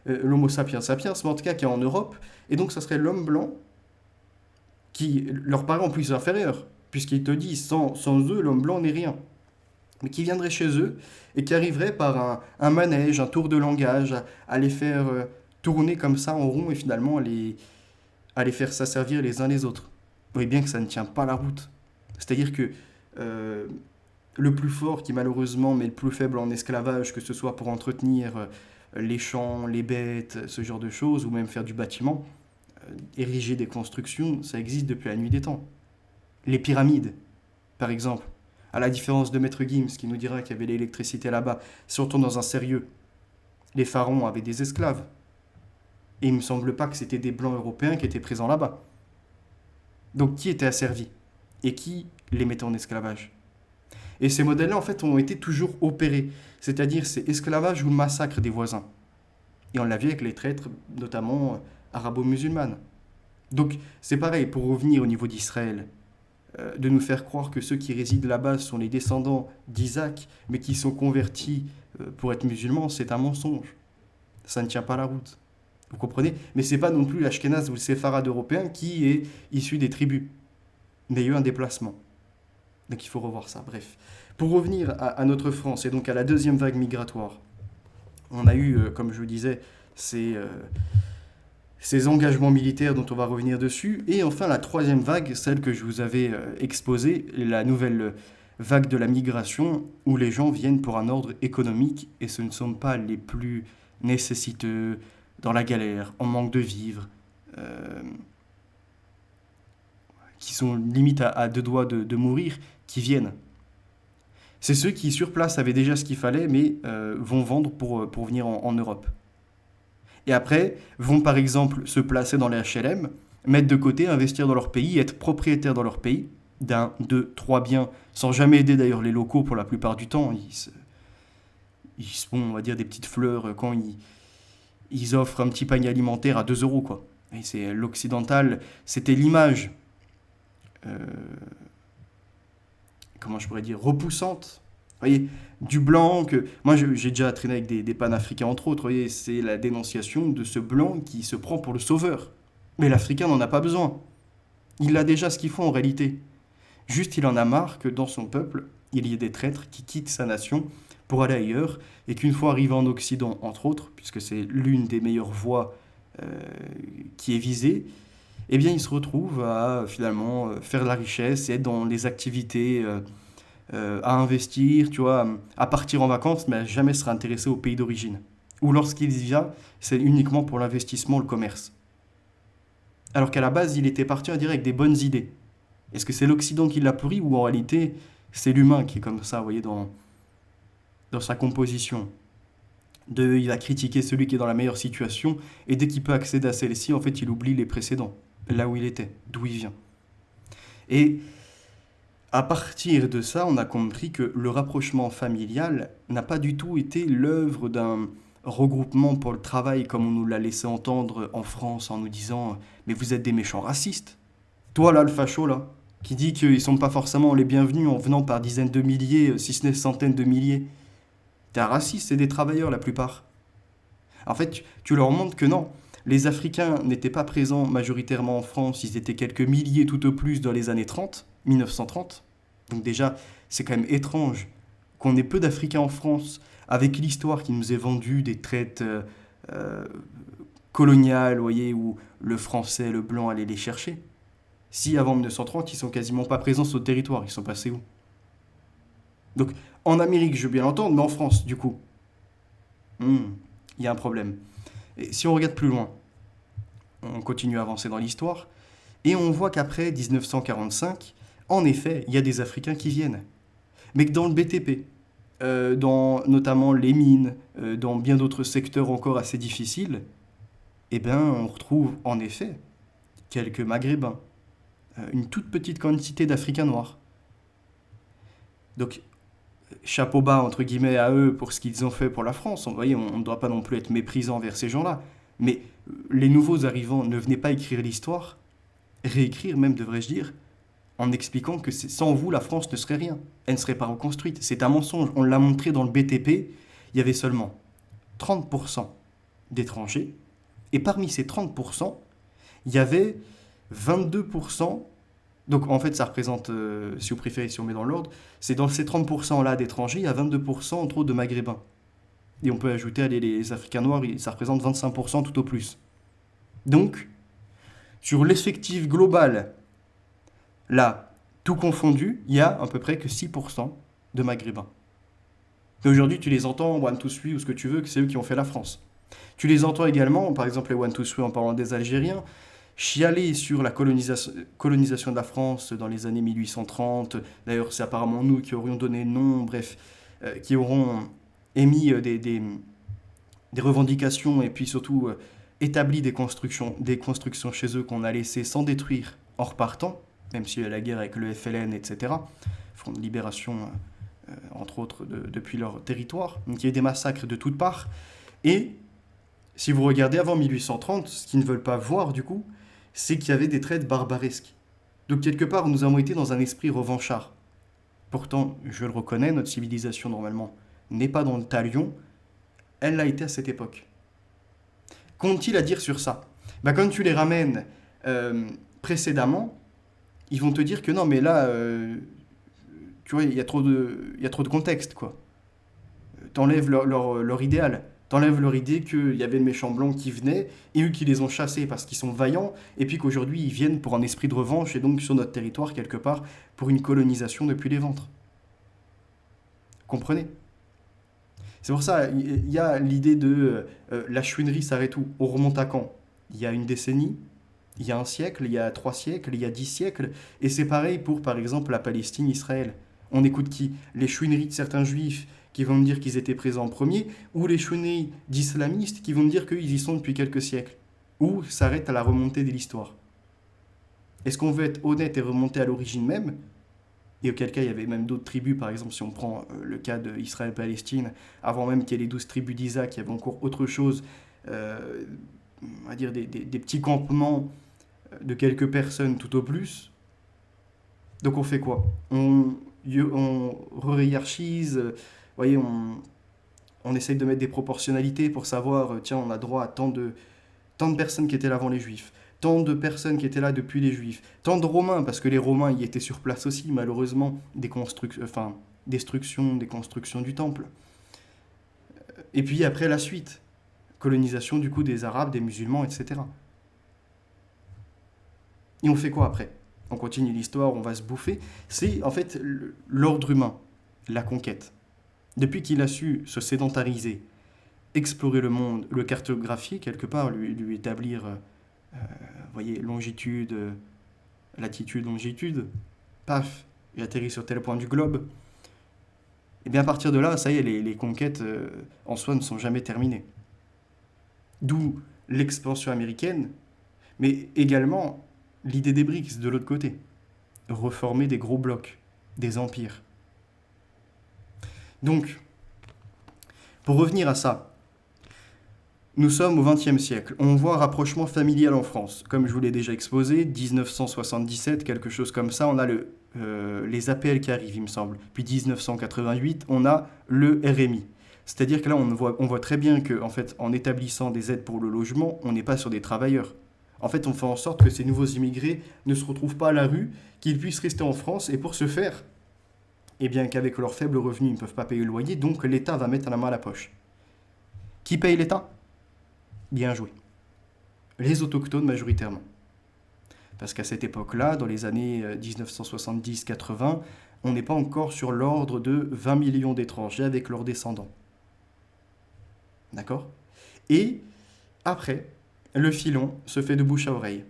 l'Homo sapiens sapiens, mais en tout cas qui est en Europe, et donc ça serait l'homme blanc qui leur paraît en plus inférieur, puisqu'il te dit sans eux, l'homme blanc n'est rien, mais qui viendrait chez eux et qui arriverait par un manège, un tour de langage, à les faire tourner comme ça en rond et finalement à les faire s'asservir les uns les autres. Vous voyez bien que ça ne tient pas la route. C'est-à-dire que le plus fort qui malheureusement met le plus faible en esclavage, que ce soit pour entretenir les champs, les bêtes, ce genre de choses, ou même faire du bâtiment, ériger des constructions, ça existe depuis la nuit des temps. Les pyramides, par exemple, à la différence de Maître Gims qui nous dira qu'il y avait l'électricité là-bas, si on tombe dans un sérieux, les pharaons avaient des esclaves. Et il ne me semble pas que c'était des Blancs européens qui étaient présents là-bas. Donc qui était asservi? Et qui les mettait en esclavage? Et ces modèles-là, en fait, ont été toujours opérés. C'est-à-dire, c'est esclavage ou massacre des voisins. Et on l'a vu avec les traîtres, notamment arabo-musulmanes. Donc, c'est pareil, pour revenir au niveau d'Israël, de nous faire croire que ceux qui résident là-bas sont les descendants d'Isaac, mais qui sont convertis pour être musulmans, c'est un mensonge. Ça ne tient pas la route. Vous comprenez? Mais c'est pas non plus l'Ashkénaze ou le séfarade européen qui est issu des tribus. Mais il y a eu un déplacement. Donc il faut revoir ça. Bref. Pour revenir à notre France et donc à la deuxième vague migratoire, on a eu, comme je vous disais, ces engagements militaires dont on va revenir dessus. Et enfin la troisième vague, celle que je vous avais exposée, la nouvelle vague de la migration, où les gens viennent pour un ordre économique et ce ne sont pas les plus nécessiteux, dans la galère, en manque de vivre, qui sont limite à deux doigts de mourir, qui viennent. C'est ceux qui, sur place, avaient déjà ce qu'il fallait, mais vont vendre pour venir en Europe. Et après, vont par exemple se placer dans les HLM, mettre de côté, investir dans leur pays, être propriétaires dans leur pays, d'un, deux, trois biens, sans jamais aider d'ailleurs les locaux pour la plupart du temps. Ils se font, on va dire, des petites fleurs quand ils offrent un petit panier alimentaire à 2 euros, quoi. Et c'est l'occidental, c'était l'image, euh, comment je pourrais dire, repoussante. Vous voyez, du blanc que... Moi, j'ai déjà traîné avec des panafricains, entre autres. Vous voyez, c'est la dénonciation de ce blanc qui se prend pour le sauveur. Mais l'Africain n'en a pas besoin. Il a déjà ce qu'il faut en réalité. Juste, il en a marre que dans son peuple, il y ait des traîtres qui quittent sa nation pour aller ailleurs, et qu'une fois arrivé en Occident, entre autres, puisque c'est l'une des meilleures voies qui est visée, eh bien, il se retrouve à finalement faire de la richesse et être dans les activités, à investir, tu vois, à partir en vacances, mais à jamais se réintéresser au pays d'origine. Ou lorsqu'il y vient, c'est uniquement pour l'investissement, le commerce. Alors qu'à la base, il était parti, à dire, avec des bonnes idées. Est-ce que c'est l'Occident qui l'a pourri ou en réalité, c'est l'humain qui est comme ça, vous voyez, dans sa composition? Il va critiquer celui qui est dans la meilleure situation, et dès qu'il peut accéder à celle-ci, en fait, il oublie les précédents, là où il était, d'où il vient. Et à partir de ça, on a compris que le rapprochement familial n'a pas du tout été l'œuvre d'un regroupement pour le travail, comme on nous l'a laissé entendre en France en nous disant «Mais vous êtes des méchants racistes. Toi là, le facho là, qui dit qu'ils ne sont pas forcément les bienvenus en venant par dizaines de milliers, si ce n'est centaines de milliers. T'es un raciste, c'est des travailleurs la plupart.» En fait, tu leur montres que non. Les Africains n'étaient pas présents majoritairement en France, ils étaient quelques milliers tout au plus dans les années 30, 1930. Donc déjà, c'est quand même étrange qu'on ait peu d'Africains en France, avec l'histoire qui nous est vendue des traites coloniales, vous voyez, où le français, le blanc allaient les chercher. Si avant 1930, ils sont quasiment pas présents sur le territoire, ils sont passés où? Donc en Amérique, je veux bien l'entendre, mais en France, du coup, il y a un problème. Et si on regarde plus loin, on continue à avancer dans l'histoire, et on voit qu'après 1945, en effet, il y a des Africains qui viennent. Mais que dans le BTP, dans notamment les mines, dans bien d'autres secteurs encore assez difficiles, eh ben, on retrouve en effet quelques Maghrébins, une toute petite quantité d'Africains noirs. Donc, chapeau bas, entre guillemets, à eux pour ce qu'ils ont fait pour la France. Vous voyez, on ne doit pas non plus être méprisant envers ces gens-là. Mais les nouveaux arrivants ne venaient pas écrire l'histoire, réécrire même, devrais-je dire, en expliquant que sans vous, la France ne serait rien. Elle ne serait pas reconstruite. C'est un mensonge. On l'a montré dans le BTP, il y avait seulement 30% d'étrangers. Et parmi ces 30%, il y avait 22%. Donc en fait, ça représente, si vous préférez, si on met dans l'ordre, c'est dans ces 30%-là d'étrangers, il y a 22% entre autres de maghrébins. Et on peut ajouter les Africains noirs, ça représente 25% tout au plus. Donc, sur l'effectif global, là, tout confondu, il y a à peu près que 6% de maghrébins. Et aujourd'hui, tu les entends, One, Two, Three, ou ce que tu veux, que c'est eux qui ont fait la France. Tu les entends également, par exemple les One, Two, Three en parlant des Algériens, chialer sur la colonisation de la France dans les années 1830. D'ailleurs, c'est apparemment nous qui aurions donné le nom, bref, qui auront émis des revendications et puis surtout établi des constructions chez eux qu'on a laissées sans détruire en repartant, même s'il y a la guerre avec le FLN, etc., Front de Libération, entre autres, depuis leur territoire. Donc il y a eu des massacres de toutes parts. Et si vous regardez avant 1830, ce qu'ils ne veulent pas voir, du coup, c'est qu'il y avait des traits barbaresques. Donc quelque part, nous avons été dans un esprit revanchard. Pourtant, je le reconnais, notre civilisation, normalement, n'est pas dans le talion. Elle l'a été à cette époque. Qu'ont-ils à dire sur ça? Quand tu les ramènes précédemment, ils vont te dire que non, mais là, tu vois, il y a trop de contexte, quoi. T'enlèves leur idéal. T'enlèves leur idée qu'il y avait le méchant blanc qui venait, et eux qui les ont chassés parce qu'ils sont vaillants, et puis qu'aujourd'hui ils viennent pour un esprit de revanche, et donc sur notre territoire, quelque part, pour une colonisation depuis les ventres. Comprenez? C'est pour ça, il y a l'idée de la chouinerie s'arrête où? On remonte à quand? Il y a une décennie, il y a un siècle, il y a 3 siècles, il y a 10 siècles, et c'est pareil pour, par exemple, la Palestine, Israël. On écoute qui? Les chouineries de certains juifs qui vont me dire qu'ils étaient présents en premier, ou les chouineries d'islamistes qui vont me dire qu'ils y sont depuis quelques siècles. Ou s'arrête à la remontée de l'histoire. Est-ce qu'on veut être honnête et remonter à l'origine même? Et auquel cas, il y avait même d'autres tribus, par exemple, si on prend le cas d'Israël-Palestine, avant même qu'il y ait les 12 tribus d'Isaac, il y avait encore autre chose, on va dire des petits campements de quelques personnes tout au plus. Donc on fait quoi? On re-hiérarchise, voyez, on essaye de mettre des proportionnalités pour savoir, tiens, on a droit à tant de personnes qui étaient là avant les Juifs, tant de personnes qui étaient là depuis les Juifs, tant de Romains, parce que les Romains y étaient sur place aussi, malheureusement, destruction des constructions du temple. Et puis après la suite, colonisation du coup des Arabes, des musulmans, etc. Et on fait quoi après? On continue l'histoire, on va se bouffer. C'est en fait l'ordre humain, la conquête. Depuis qu'il a su se sédentariser, explorer le monde, le cartographier quelque part, lui établir, voyez, longitude, latitude, longitude, paf, il atterrit sur tel point du globe. Et bien à partir de là, ça y est, les conquêtes en soi ne sont jamais terminées. D'où l'expansion américaine, mais également l'idée des BRICS de l'autre côté. Reformer des gros blocs, des empires. Donc, pour revenir à ça, nous sommes au XXe siècle. On voit un rapprochement familial en France. Comme je vous l'ai déjà exposé, 1977, quelque chose comme ça, on a les APL qui arrivent, il me semble. Puis 1988, on a le RMI. C'est-à-dire que là, on voit très bien qu'en fait, en établissant des aides pour le logement, on n'est pas sur des travailleurs. En fait, on fait en sorte que ces nouveaux immigrés ne se retrouvent pas à la rue, qu'ils puissent rester en France, et pour ce faire, eh bien qu'avec leurs faibles revenus, ils ne peuvent pas payer le loyer, donc l'État va mettre la main à la poche. Qui paye l'État? Bien joué. Les autochtones majoritairement. Parce qu'à cette époque-là, dans les années 1970-80, on n'est pas encore sur l'ordre de 20 millions d'étrangers avec leurs descendants. D'accord? Et après, le filon se fait de bouche à oreille.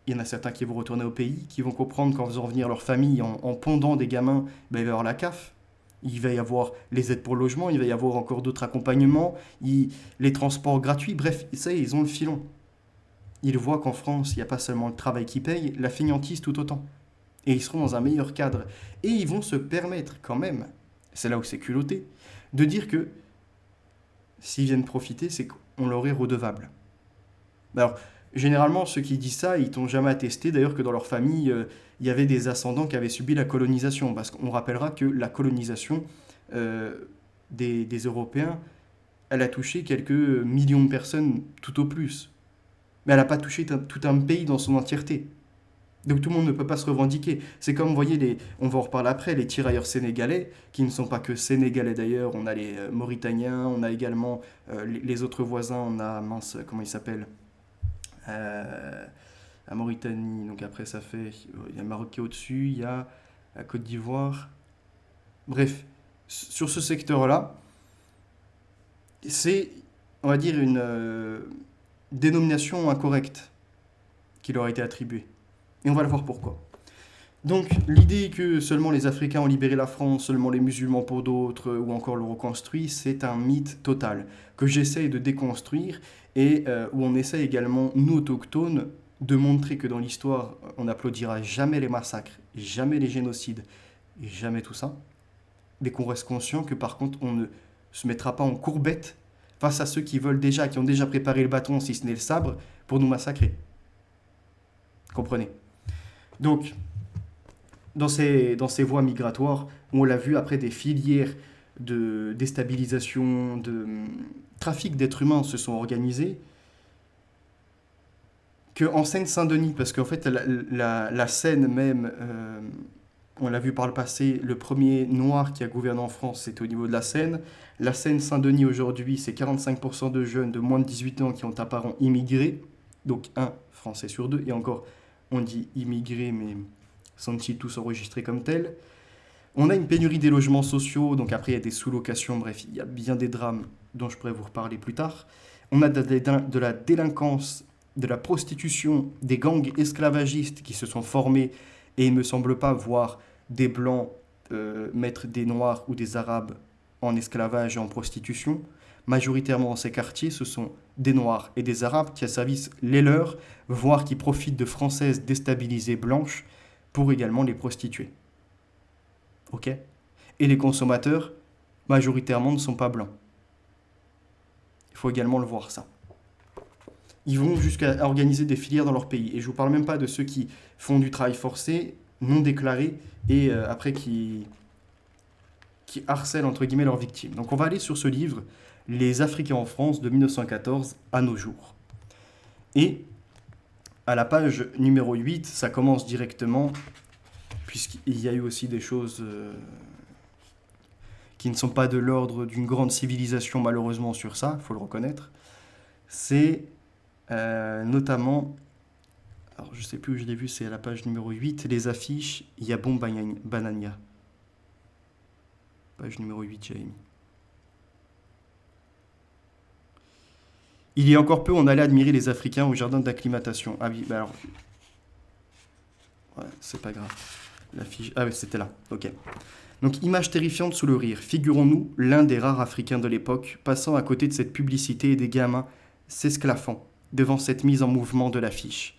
Il y en a certains qui vont retourner au pays, qui vont comprendre qu'en faisant venir leur famille, en pondant des gamins, il va y avoir la CAF, il va y avoir les aides pour le logement, il va y avoir encore d'autres accompagnements, les transports gratuits, bref, ça y est, ils ont le filon. Ils voient qu'en France, il n'y a pas seulement le travail qui paye, la fainéantise tout autant. Et ils seront dans un meilleur cadre. Et ils vont se permettre quand même, c'est là où c'est culotté, de dire que s'ils viennent profiter, c'est qu'on leur est redevable. Alors, généralement, ceux qui disent ça, ils t'ont jamais attesté d'ailleurs que dans leur famille, il y avait des ascendants qui avaient subi la colonisation. Parce qu'on rappellera que la colonisation des Européens, elle a touché quelques millions de personnes tout au plus. Mais elle n'a pas touché tout un pays dans son entièreté. Donc tout le monde ne peut pas se revendiquer. C'est comme, vous voyez, on va en reparler après, les tirailleurs sénégalais, qui ne sont pas que sénégalais d'ailleurs, on a les Mauritaniens, on a également les autres voisins, on a, mince, comment ils s'appellent la Mauritanie, donc après ça fait, il y a le Maroc qui est au-dessus, il y a la Côte d'Ivoire. Bref, sur ce secteur-là, c'est, on va dire, une dénomination incorrecte qui leur a été attribuée. Et on va le voir pourquoi. Donc l'idée que seulement les Africains ont libéré la France, seulement les musulmans pour d'autres, ou encore le reconstruit, c'est un mythe total que j'essaye de déconstruire et où on essaie également, nous autochtones, de montrer que dans l'histoire, on n'applaudira jamais les massacres, jamais les génocides, et jamais tout ça, mais qu'on reste conscient que par contre, on ne se mettra pas en courbette face à ceux qui veulent déjà, qui ont déjà préparé le bâton, si ce n'est le sabre, pour nous massacrer. Comprenez? Donc, dans ces voies migratoires, on l'a vu après des filières de déstabilisation, de trafic d'êtres humains se sont organisées, qu'en Seine-Saint-Denis, parce qu'en fait la Seine même, on l'a vu par le passé, le premier noir qui a gouverné en France, c'était au niveau de la Seine. La Seine-Saint-Denis aujourd'hui, c'est 45% de jeunes de moins de 18 ans qui ont un parent immigré, donc un Français sur deux, et encore, on dit immigré, mais sont-ils tous enregistrés comme tels? On a une pénurie des logements sociaux, donc après il y a des sous-locations, bref, il y a bien des drames dont je pourrais vous reparler plus tard. On a de la délinquance, de la prostitution, des gangs esclavagistes qui se sont formés et il ne me semble pas voir des blancs mettre des noirs ou des arabes en esclavage et en prostitution. Majoritairement dans ces quartiers, ce sont des noirs et des arabes qui asservissent les leurs, voire qui profitent de françaises déstabilisées blanches pour également les prostituer. Ok? Et les consommateurs, majoritairement, ne sont pas blancs. Il faut également le voir, ça. Ils vont jusqu'à organiser des filières dans leur pays. Et je ne vous parle même pas de ceux qui font du travail forcé, non déclaré, et après qui harcèlent, entre guillemets, leurs victimes. Donc on va aller sur ce livre, Les Africains en France, de 1914 à nos jours. Et à la page numéro 8, ça commence directement, puisqu'il y a eu aussi des choses qui ne sont pas de l'ordre d'une grande civilisation, malheureusement, sur ça, il faut le reconnaître. C'est notamment, alors je ne sais plus où je l'ai vu, c'est à la page numéro 8, les affiches Yabon Banania. Page numéro 8, j'avais mis. Il y a encore peu, on allait admirer les Africains au jardin d'acclimatation. Ah oui, bah alors... Ouais, c'est pas grave. L'affiche... Ah oui, c'était là, ok. Donc, image terrifiante sous le rire. Figurons-nous l'un des rares Africains de l'époque, passant à côté de cette publicité et des gamins s'esclaffant devant cette mise en mouvement de l'affiche.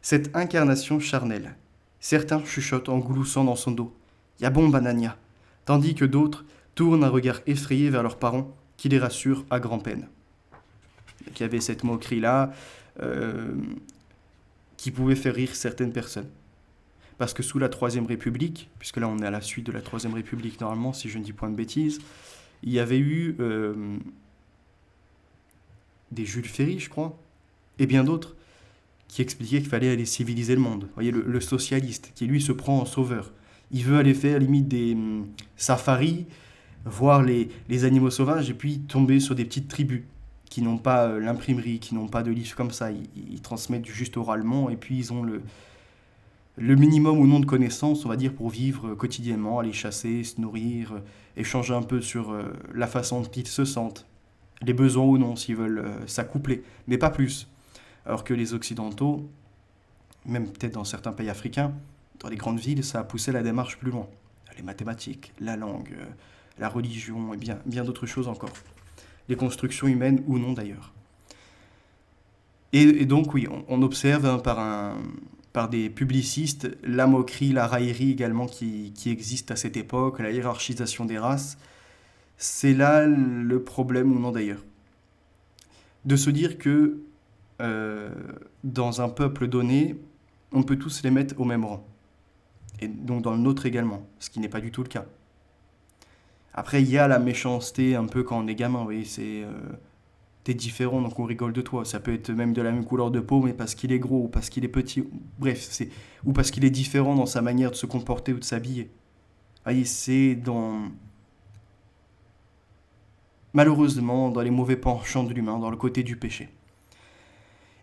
Cette incarnation charnelle. Certains chuchotent en gloussant dans son dos. Yabon Banania. Tandis que d'autres tournent un regard effrayé vers leurs parents, qui les rassurent à grand-peine. Il y avait cette moquerie-là qui pouvait faire rire certaines personnes. Parce que sous la Troisième République, puisque là on est à la suite de la Troisième République normalement, si je ne dis point de bêtises, il y avait eu des Jules Ferry, je crois, et bien d'autres, qui expliquaient qu'il fallait aller civiliser le monde. Vous voyez, le socialiste, qui lui se prend en sauveur. Il veut aller faire limite des safaris, voir les animaux sauvages, et puis tomber sur des petites tribus qui n'ont pas l'imprimerie, qui n'ont pas de livres comme ça. Ils transmettent juste oralement, et puis ils ont le minimum ou non de connaissances, on va dire, pour vivre quotidiennement, aller chasser, se nourrir, échanger un peu sur la façon dont ils se sentent, les besoins ou non, s'ils veulent s'accoupler, mais pas plus. Alors que les Occidentaux, même peut-être dans certains pays africains, dans les grandes villes, ça a poussé la démarche plus loin. Les mathématiques, la langue, la religion et bien d'autres choses encore. Les constructions humaines ou non d'ailleurs. Et donc oui, on observe par des publicistes la moquerie, la raillerie également qui existe à cette époque, la hiérarchisation des races. C'est là le problème ou non d'ailleurs. De se dire que dans un peuple donné, on peut tous les mettre au même rang. Et donc dans le nôtre également, ce qui n'est pas du tout le cas. Après, il y a la méchanceté un peu quand on est gamin, vous voyez, c'est... t'es différent, donc on rigole de toi. Ça peut être même de la même couleur de peau, mais parce qu'il est gros, ou parce qu'il est petit, bref, ou parce qu'il est différent dans sa manière de se comporter ou de s'habiller. Vous voyez, c'est malheureusement, dans les mauvais penchants de l'humain, dans le côté du péché.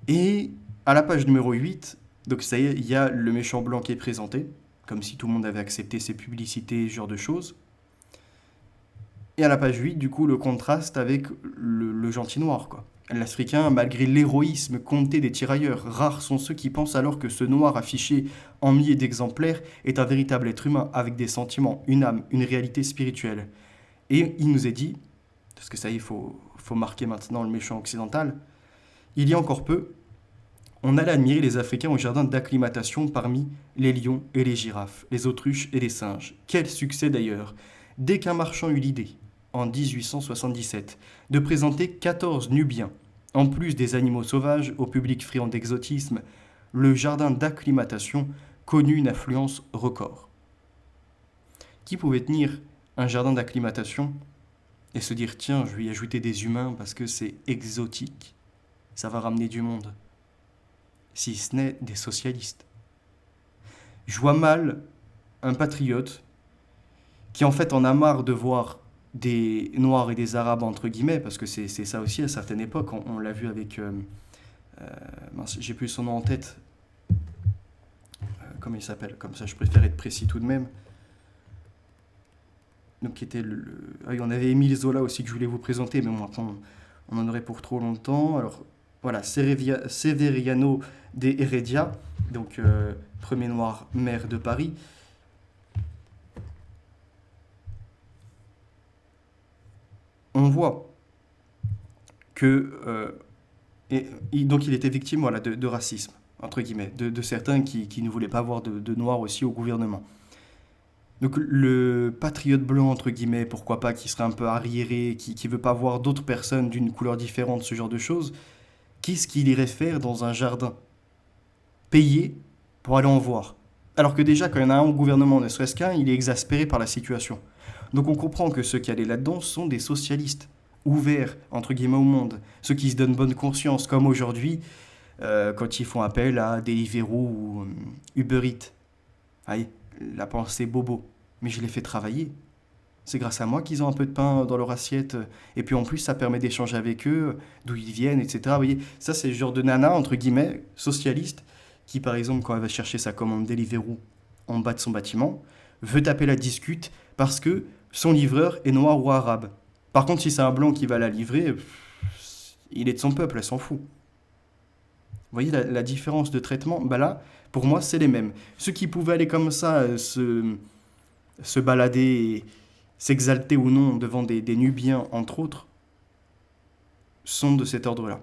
Et à la page numéro 8, donc ça y est, il y a le méchant blanc qui est présenté, comme si tout le monde avait accepté ces publicités, ce genre de choses. Et à la page 8, du coup, le contraste avec le gentil noir, quoi. L'Africain, malgré l'héroïsme compté des tirailleurs, rares sont ceux qui pensent alors que ce noir affiché en milliers d'exemplaires est un véritable être humain avec des sentiments, une âme, une réalité spirituelle. Et il nous est dit, parce que ça y est, faut marquer maintenant le méchant occidental, il y a encore peu, on allait admirer les Africains au jardin d'acclimatation parmi les lions et les girafes, les autruches et les singes. Quel succès d'ailleurs! Dès qu'un marchand eut l'idée, en 1877, de présenter 14 Nubiens, en plus des animaux sauvages au public friand d'exotisme, le jardin d'acclimatation connut une affluence record. Qui pouvait tenir un jardin d'acclimatation et se dire tiens, je vais y ajouter des humains parce que c'est exotique, ça va ramener du monde, si ce n'est des socialistes. Je vois mal un patriote qui en fait en a marre de voir des Noirs et des Arabes entre guillemets, parce que c'est ça aussi à certaines époques, on l'a vu avec, mince, j'ai plus son nom en tête, comment il s'appelle, comme ça je préfère être précis tout de même. Donc qui était ah oui, on avait Émile Zola aussi que je voulais vous présenter, mais bon, après on en aurait pour trop longtemps. Alors voilà, Severiano de Heredia, donc premier noir maire de Paris. On voit que donc il était victime voilà, de racisme, entre guillemets, de certains qui ne voulaient pas avoir de noirs aussi au gouvernement. Donc le patriote blanc, entre guillemets, pourquoi pas, qui serait un peu arriéré, qui ne veut pas voir d'autres personnes d'une couleur différente, ce genre de choses, qu'est-ce qu'il irait faire dans un jardin? Payer pour aller en voir. Alors que déjà, quand il y en a un au gouvernement, ne serait-ce qu'un, il est exaspéré par la situation. Donc on comprend que ceux qui allaient là-dedans sont des socialistes, ouverts, entre guillemets, au monde. Ceux qui se donnent bonne conscience, comme aujourd'hui, quand ils font appel à Deliveroo ou Uber Eats. Aïe, la pensée bobo. Mais je les fais travailler. C'est grâce à moi qu'ils ont un peu de pain dans leur assiette. Et puis en plus, ça permet d'échanger avec eux, d'où ils viennent, etc. Vous voyez, ça c'est le genre de nana, entre guillemets, socialiste, qui par exemple, quand elle va chercher sa commande Deliveroo en bas de son bâtiment, veut taper la discute parce que son livreur est noir ou arabe. Par contre, si c'est un blanc qui va la livrer, il est de son peuple, elle s'en fout. Vous voyez la différence de traitement? Bah là, pour moi, c'est les mêmes. Ceux qui pouvaient aller comme ça, se balader et s'exalter ou non devant des Nubiens, entre autres, sont de cet ordre-là.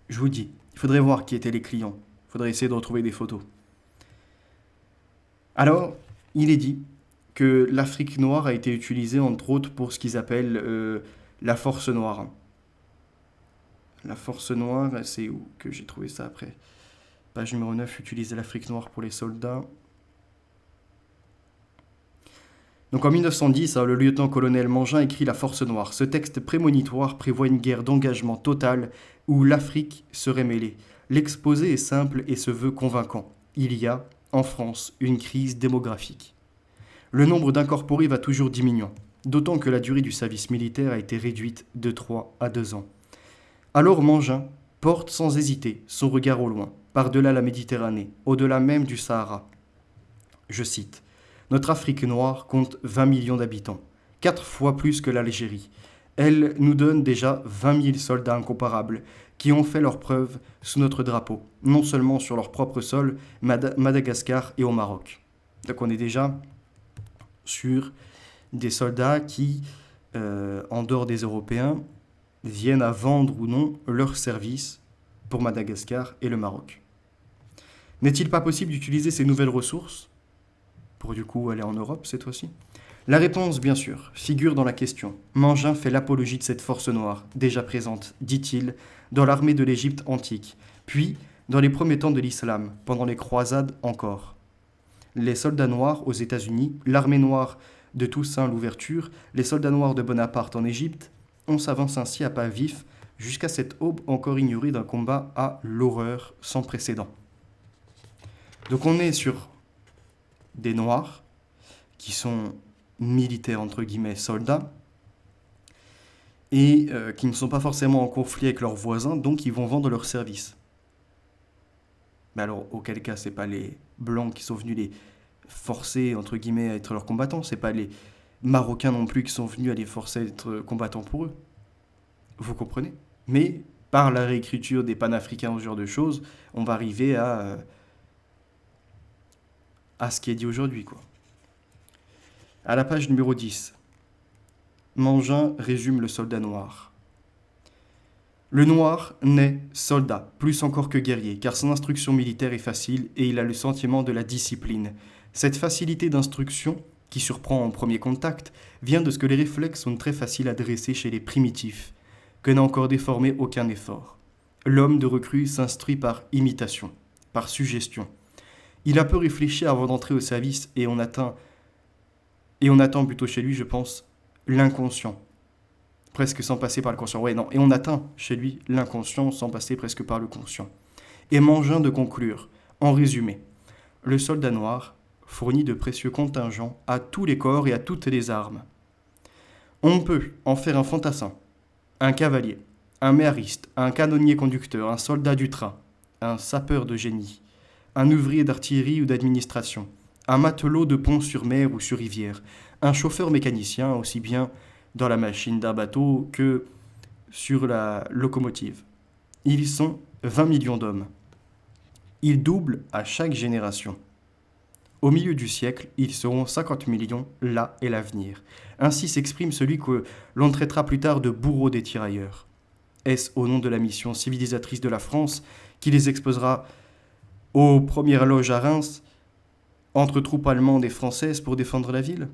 Je vous dis, il faudrait voir qui étaient les clients. Il faudrait essayer de retrouver des photos. Alors, il est dit que l'Afrique noire a été utilisée, entre autres, pour ce qu'ils appellent la force noire. La force noire, c'est où que j'ai trouvé ça après? Page numéro 9, utiliser l'Afrique noire pour les soldats. Donc en 1910, le lieutenant-colonel Mangin écrit La Force Noire. Ce texte prémonitoire prévoit une guerre d'engagement totale où l'Afrique serait mêlée. L'exposé est simple et se veut convaincant. Il y a, en France, une crise démographique. Le nombre d'incorporés va toujours diminuant, d'autant que la durée du service militaire a été réduite de 3 à 2 ans. Alors Mangin porte sans hésiter son regard au loin, par-delà la Méditerranée, au-delà même du Sahara. Je cite. Notre Afrique noire compte 20 millions d'habitants, 4 fois plus que l'Algérie. Elle nous donne déjà 20 000 soldats incomparables qui ont fait leurs preuves sous notre drapeau, non seulement sur leur propre sol, Madagascar et au Maroc. Donc on est déjà sur des soldats qui, en dehors des Européens, viennent à vendre ou non leurs services pour Madagascar et le Maroc. N'est-il pas possible d'utiliser ces nouvelles ressources pour du coup aller en Europe cette fois-ci? La réponse, bien sûr, figure dans la question. Mangin fait l'apologie de cette force noire, déjà présente, dit-il, dans l'armée de l'Égypte antique, puis dans les premiers temps de l'islam, pendant les croisades encore. Les soldats noirs aux États-Unis, l'armée noire de Toussaint l'Ouverture, les soldats noirs de Bonaparte en Égypte, on s'avance ainsi à pas vif jusqu'à cette aube encore ignorée d'un combat à l'horreur sans précédent. Donc on est sur des noirs qui sont militaires, entre guillemets, soldats, et qui ne sont pas forcément en conflit avec leurs voisins, donc ils vont vendre leurs services. Mais alors, auquel cas, c'est pas les blancs qui sont venus les forcer, entre guillemets, à être leurs combattants, c'est pas les Marocains non plus qui sont venus à les forcer à être combattants pour eux. Vous comprenez? Mais par la réécriture des panafricains, ce genre de choses, on va arriver à ce qui est dit aujourd'hui, quoi. À la page numéro 10, Mangin résume le soldat noir. Le noir naît soldat, plus encore que guerrier, car son instruction militaire est facile et il a le sentiment de la discipline. Cette facilité d'instruction, qui surprend en premier contact, vient de ce que les réflexes sont très faciles à dresser chez les primitifs, que n'a encore déformé aucun effort. L'homme de recrue s'instruit par imitation, par suggestion. Il a peu réfléchi avant d'entrer au service et on attend plutôt chez lui, je pense, l'inconscient. Presque sans passer par le conscient. Ouais, non. Et on atteint chez lui l'inconscient sans passer presque par le conscient. Et Mangin de conclure, en résumé, le soldat noir fournit de précieux contingents à tous les corps et à toutes les armes. On peut en faire un fantassin, un cavalier, un méhariste, un canonnier conducteur, un soldat du train, un sapeur de génie, un ouvrier d'artillerie ou d'administration, un matelot de pont sur mer ou sur rivière, un chauffeur mécanicien aussi bien dans la machine d'un bateau que sur la locomotive. Ils sont 20 millions d'hommes. Ils doublent à chaque génération. Au milieu du siècle, ils seront 50 millions, là est l'avenir. Ainsi s'exprime celui que l'on traitera plus tard de bourreau des tirailleurs. Est-ce au nom de la mission civilisatrice de la France qui les exposera aux premières loges à Reims, entre troupes allemandes et françaises pour défendre la ville ?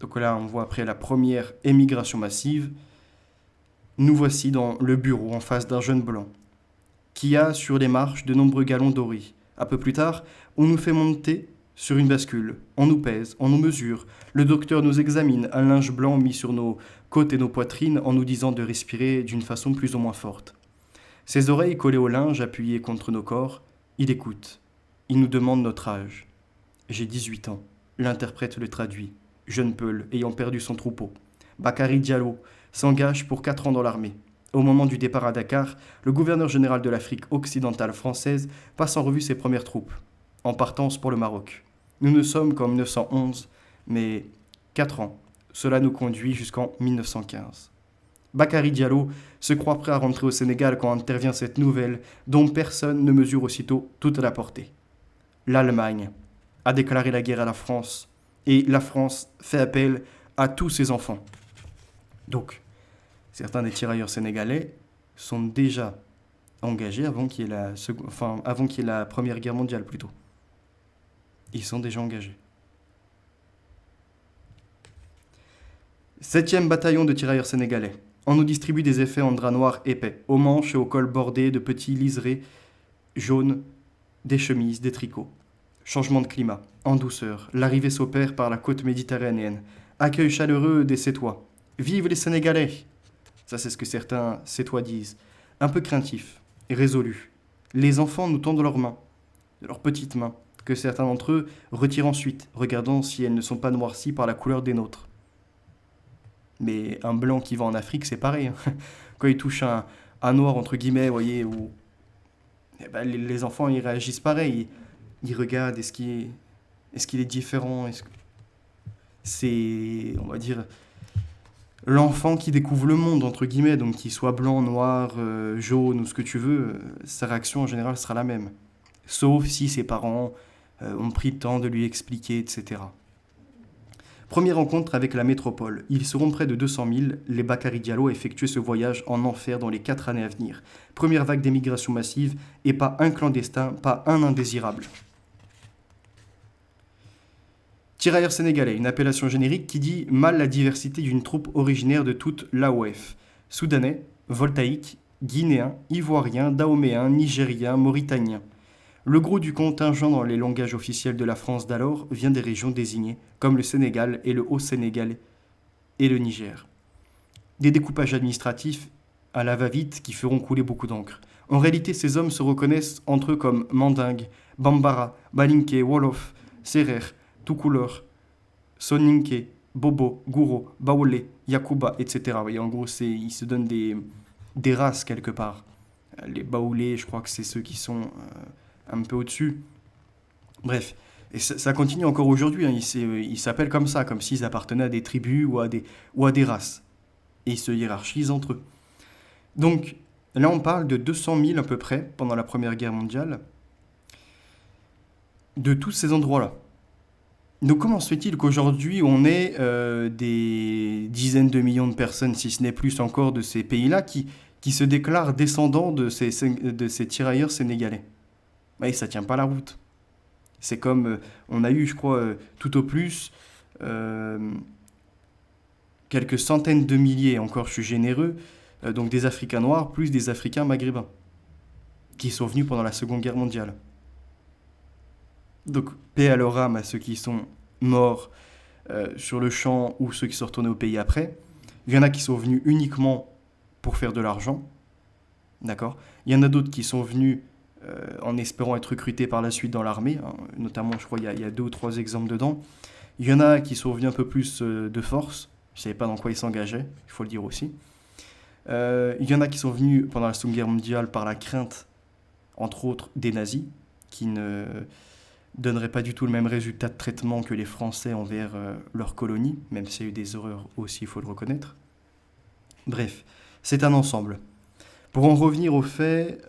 Donc là, on voit après la première émigration massive, nous voici dans le bureau en face d'un jeune blanc, qui a sur les marches de nombreux galons dorés. Un peu plus tard, on nous fait monter sur une bascule, on nous pèse, on nous mesure, le docteur nous examine, un linge blanc mis sur nos côtes et nos poitrines en nous disant de respirer d'une façon plus ou moins forte. Ses oreilles collées au linge, appuyées contre nos corps, il écoute. Il nous demande notre âge. J'ai 18 ans. L'interprète le traduit. Jeune peul ayant perdu son troupeau. Bakary Diallo s'engage pour 4 ans dans l'armée. Au moment du départ à Dakar, le gouverneur général de l'Afrique occidentale française passe en revue ses premières troupes, en partance pour le Maroc. Nous ne sommes qu'en 1911, mais 4 ans. Cela nous conduit jusqu'en 1915. Bakary Diallo se croit prêt à rentrer au Sénégal quand intervient cette nouvelle dont personne ne mesure aussitôt toute la portée. L'Allemagne a déclaré la guerre à la France et la France fait appel à tous ses enfants. Donc, certains des tirailleurs sénégalais sont déjà engagés avant qu'il y ait la Première Guerre mondiale plutôt. Ils sont déjà engagés. 7e bataillon de tirailleurs sénégalais. On nous distribue des effets en drap noir épais, aux manches et au col bordés de petits liserés jaunes, des chemises, des tricots. Changement de climat, en douceur, l'arrivée s'opère par la côte méditerranéenne. Accueil chaleureux des Sétois. Vive les Sénégalais! Ça, c'est ce que certains Sétois disent. Un peu craintifs, résolus. Les enfants nous tendent leurs mains, leurs petites mains, que certains d'entre eux retirent ensuite, regardant si elles ne sont pas noircies par la couleur des nôtres. Mais un blanc qui va en Afrique, c'est pareil. Quand il touche un noir, entre guillemets, vous voyez, où les enfants, ils réagissent pareil. Ils regardent, est-ce qu'il est différent? C'est, on va dire, l'enfant qui découvre le monde, entre guillemets, donc qu'il soit blanc, noir, jaune ou ce que tu veux, sa réaction en général sera la même. Sauf si ses parents ont pris le temps de lui expliquer, etc. Première rencontre avec la métropole. Ils seront près de 200 000. Les Bakary Diallo effectuent ce voyage en enfer dans les 4 années à venir. Première vague d'émigration massive et pas un clandestin, pas un indésirable. Tirailleurs sénégalais, une appellation générique qui dit mal la diversité d'une troupe originaire de toute l'AOF. Soudanais, voltaïques, guinéens, ivoiriens, dahoméens, nigériens, mauritaniens. Le gros du contingent dans les langages officiels de la France d'alors vient des régions désignées, comme le Sénégal et le Haut-Sénégal et le Niger. Des découpages administratifs à la va-vite qui feront couler beaucoup d'encre. En réalité, ces hommes se reconnaissent entre eux comme Mandingue, Bambara, Balinké, Wolof, Serer, Toucouleur, Soninké, Bobo, Gouro, Baoulé, Yakuba, etc. Et en gros, ils se donnent des races quelque part. Les Baoulés, je crois que c'est ceux qui sont un peu au-dessus. Bref, et ça continue encore aujourd'hui. Ils s'appellent comme ça, comme s'ils appartenaient à des tribus ou à des races. Et ils se hiérarchisent entre eux. Donc, là, on parle de 200 000 à peu près, pendant la Première Guerre mondiale, de tous ces endroits-là. Donc, comment se fait-il qu'aujourd'hui, on ait des dizaines de millions de personnes, si ce n'est plus encore, de ces pays-là, qui se déclarent descendants de ces tirailleurs sénégalais? Ouais, ça tient pas la route. C'est comme, on a eu, je crois, tout au plus, euh, quelques centaines de milliers, encore je suis généreux, donc des Africains noirs, plus des Africains maghrébins, qui sont venus pendant la Seconde Guerre mondiale. Donc, paix à leur âme à ceux qui sont morts sur le champ ou ceux qui sont retournés au pays après. Il y en a qui sont venus uniquement pour faire de l'argent, d'accord. Il y en a d'autres qui sont venus en espérant être recrutés par la suite dans l'armée, hein. Notamment, je crois, il y a 2 ou 3 exemples dedans. Il y en a qui sont venus un peu plus de force, je ne savais pas dans quoi ils s'engageaient, il faut le dire aussi. Il y en a qui sont venus pendant la Seconde Guerre mondiale par la crainte, entre autres, des nazis, qui ne donneraient pas du tout le même résultat de traitement que les Français envers leur colonie, même s'il y a eu des horreurs aussi, il faut le reconnaître. Bref, c'est un ensemble. Pour en revenir au fait,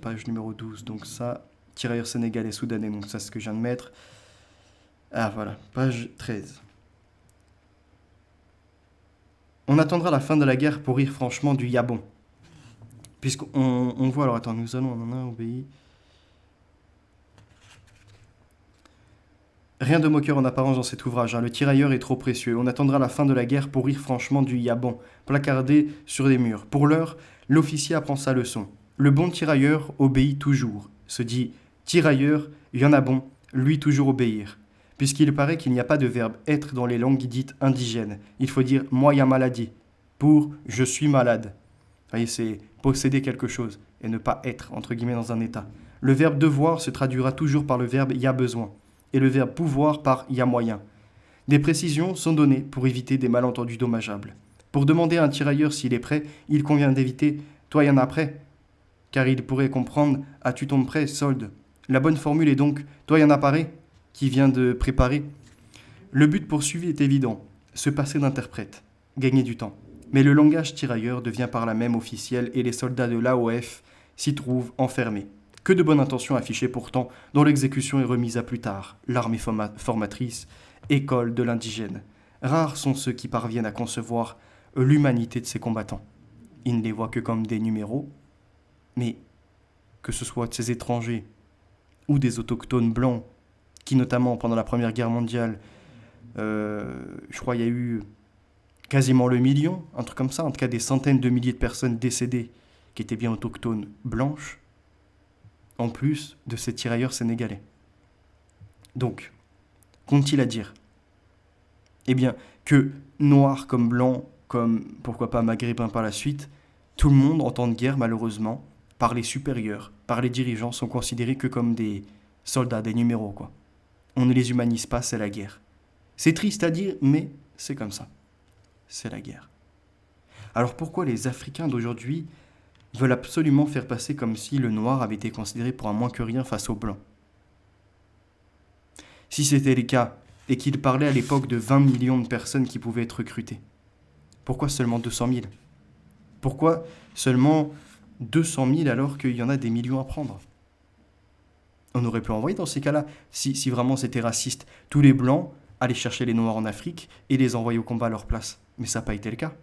page numéro 12, donc ça, tirailleurs sénégalais soudanais, donc ça c'est ce que je viens de mettre. Ah voilà, page 13. On attendra la fin de la guerre pour rire franchement du Yabon. Puisqu'on voit, alors attends, nous allons, on en a obéi. Rien de moqueur en apparence dans cet ouvrage, hein. Le tirailleur est trop précieux. On attendra la fin de la guerre pour rire franchement du Yabon, placardé sur les murs. Pour l'heure, l'officier apprend sa leçon. Le bon tirailleur obéit toujours. Se dit tirailleur, il y en a bon, lui toujours obéir. Puisqu'il paraît qu'il n'y a pas de verbe être dans les langues dites indigènes. Il faut dire moi y a maladie pour je suis malade. Vous voyez, c'est posséder quelque chose et ne pas être, entre guillemets, dans un état. Le verbe devoir se traduira toujours par le verbe y a besoin et le verbe pouvoir par y a moyen. Des précisions sont données pour éviter des malentendus dommageables. Pour demander à un tirailleur s'il est prêt, il convient d'éviter toi y en as prêt, car il pourrait comprendre as-tu ton prêt, solde. La bonne formule est donc toi y en as paré, qui vient de préparer. Le but poursuivi est évident, se passer d'interprète, gagner du temps. Mais le langage tirailleur devient par là même officiel et les soldats de l'AOF s'y trouvent enfermés. Que de bonnes intentions affichées pourtant, dont l'exécution est remise à plus tard. L'armée formatrice, école de l'indigène. Rares sont ceux qui parviennent à concevoir l'humanité de ces combattants. Ils ne les voient que comme des numéros, mais que ce soit de ces étrangers ou des autochtones blancs, qui notamment pendant la Première Guerre mondiale, je crois il y a eu quasiment le million, un truc comme ça, en tout cas des centaines de milliers de personnes décédées qui étaient bien autochtones blanches, en plus de ces tirailleurs sénégalais. Donc, qu'ont-ils à dire? Eh bien, que noirs comme blancs, comme pourquoi pas maghrébins par la suite, tout le monde en temps de guerre, malheureusement, par les supérieurs, par les dirigeants, sont considérés que comme des soldats, des numéros, quoi. On ne les humanise pas, c'est la guerre. C'est triste à dire, mais c'est comme ça. C'est la guerre. Alors pourquoi les Africains d'aujourd'hui veulent absolument faire passer comme si le noir avait été considéré pour un moins que rien face au blanc? Si c'était le cas, et qu'il parlait à l'époque de 20 millions de personnes qui pouvaient être recrutées, pourquoi seulement 200 000? Pourquoi seulement 200 000 alors qu'il y en a des millions à prendre? On aurait pu envoyer dans ces cas-là, si vraiment c'était raciste, tous les blancs aller chercher les noirs en Afrique et les envoyer au combat à leur place. Mais ça n'a pas été le cas.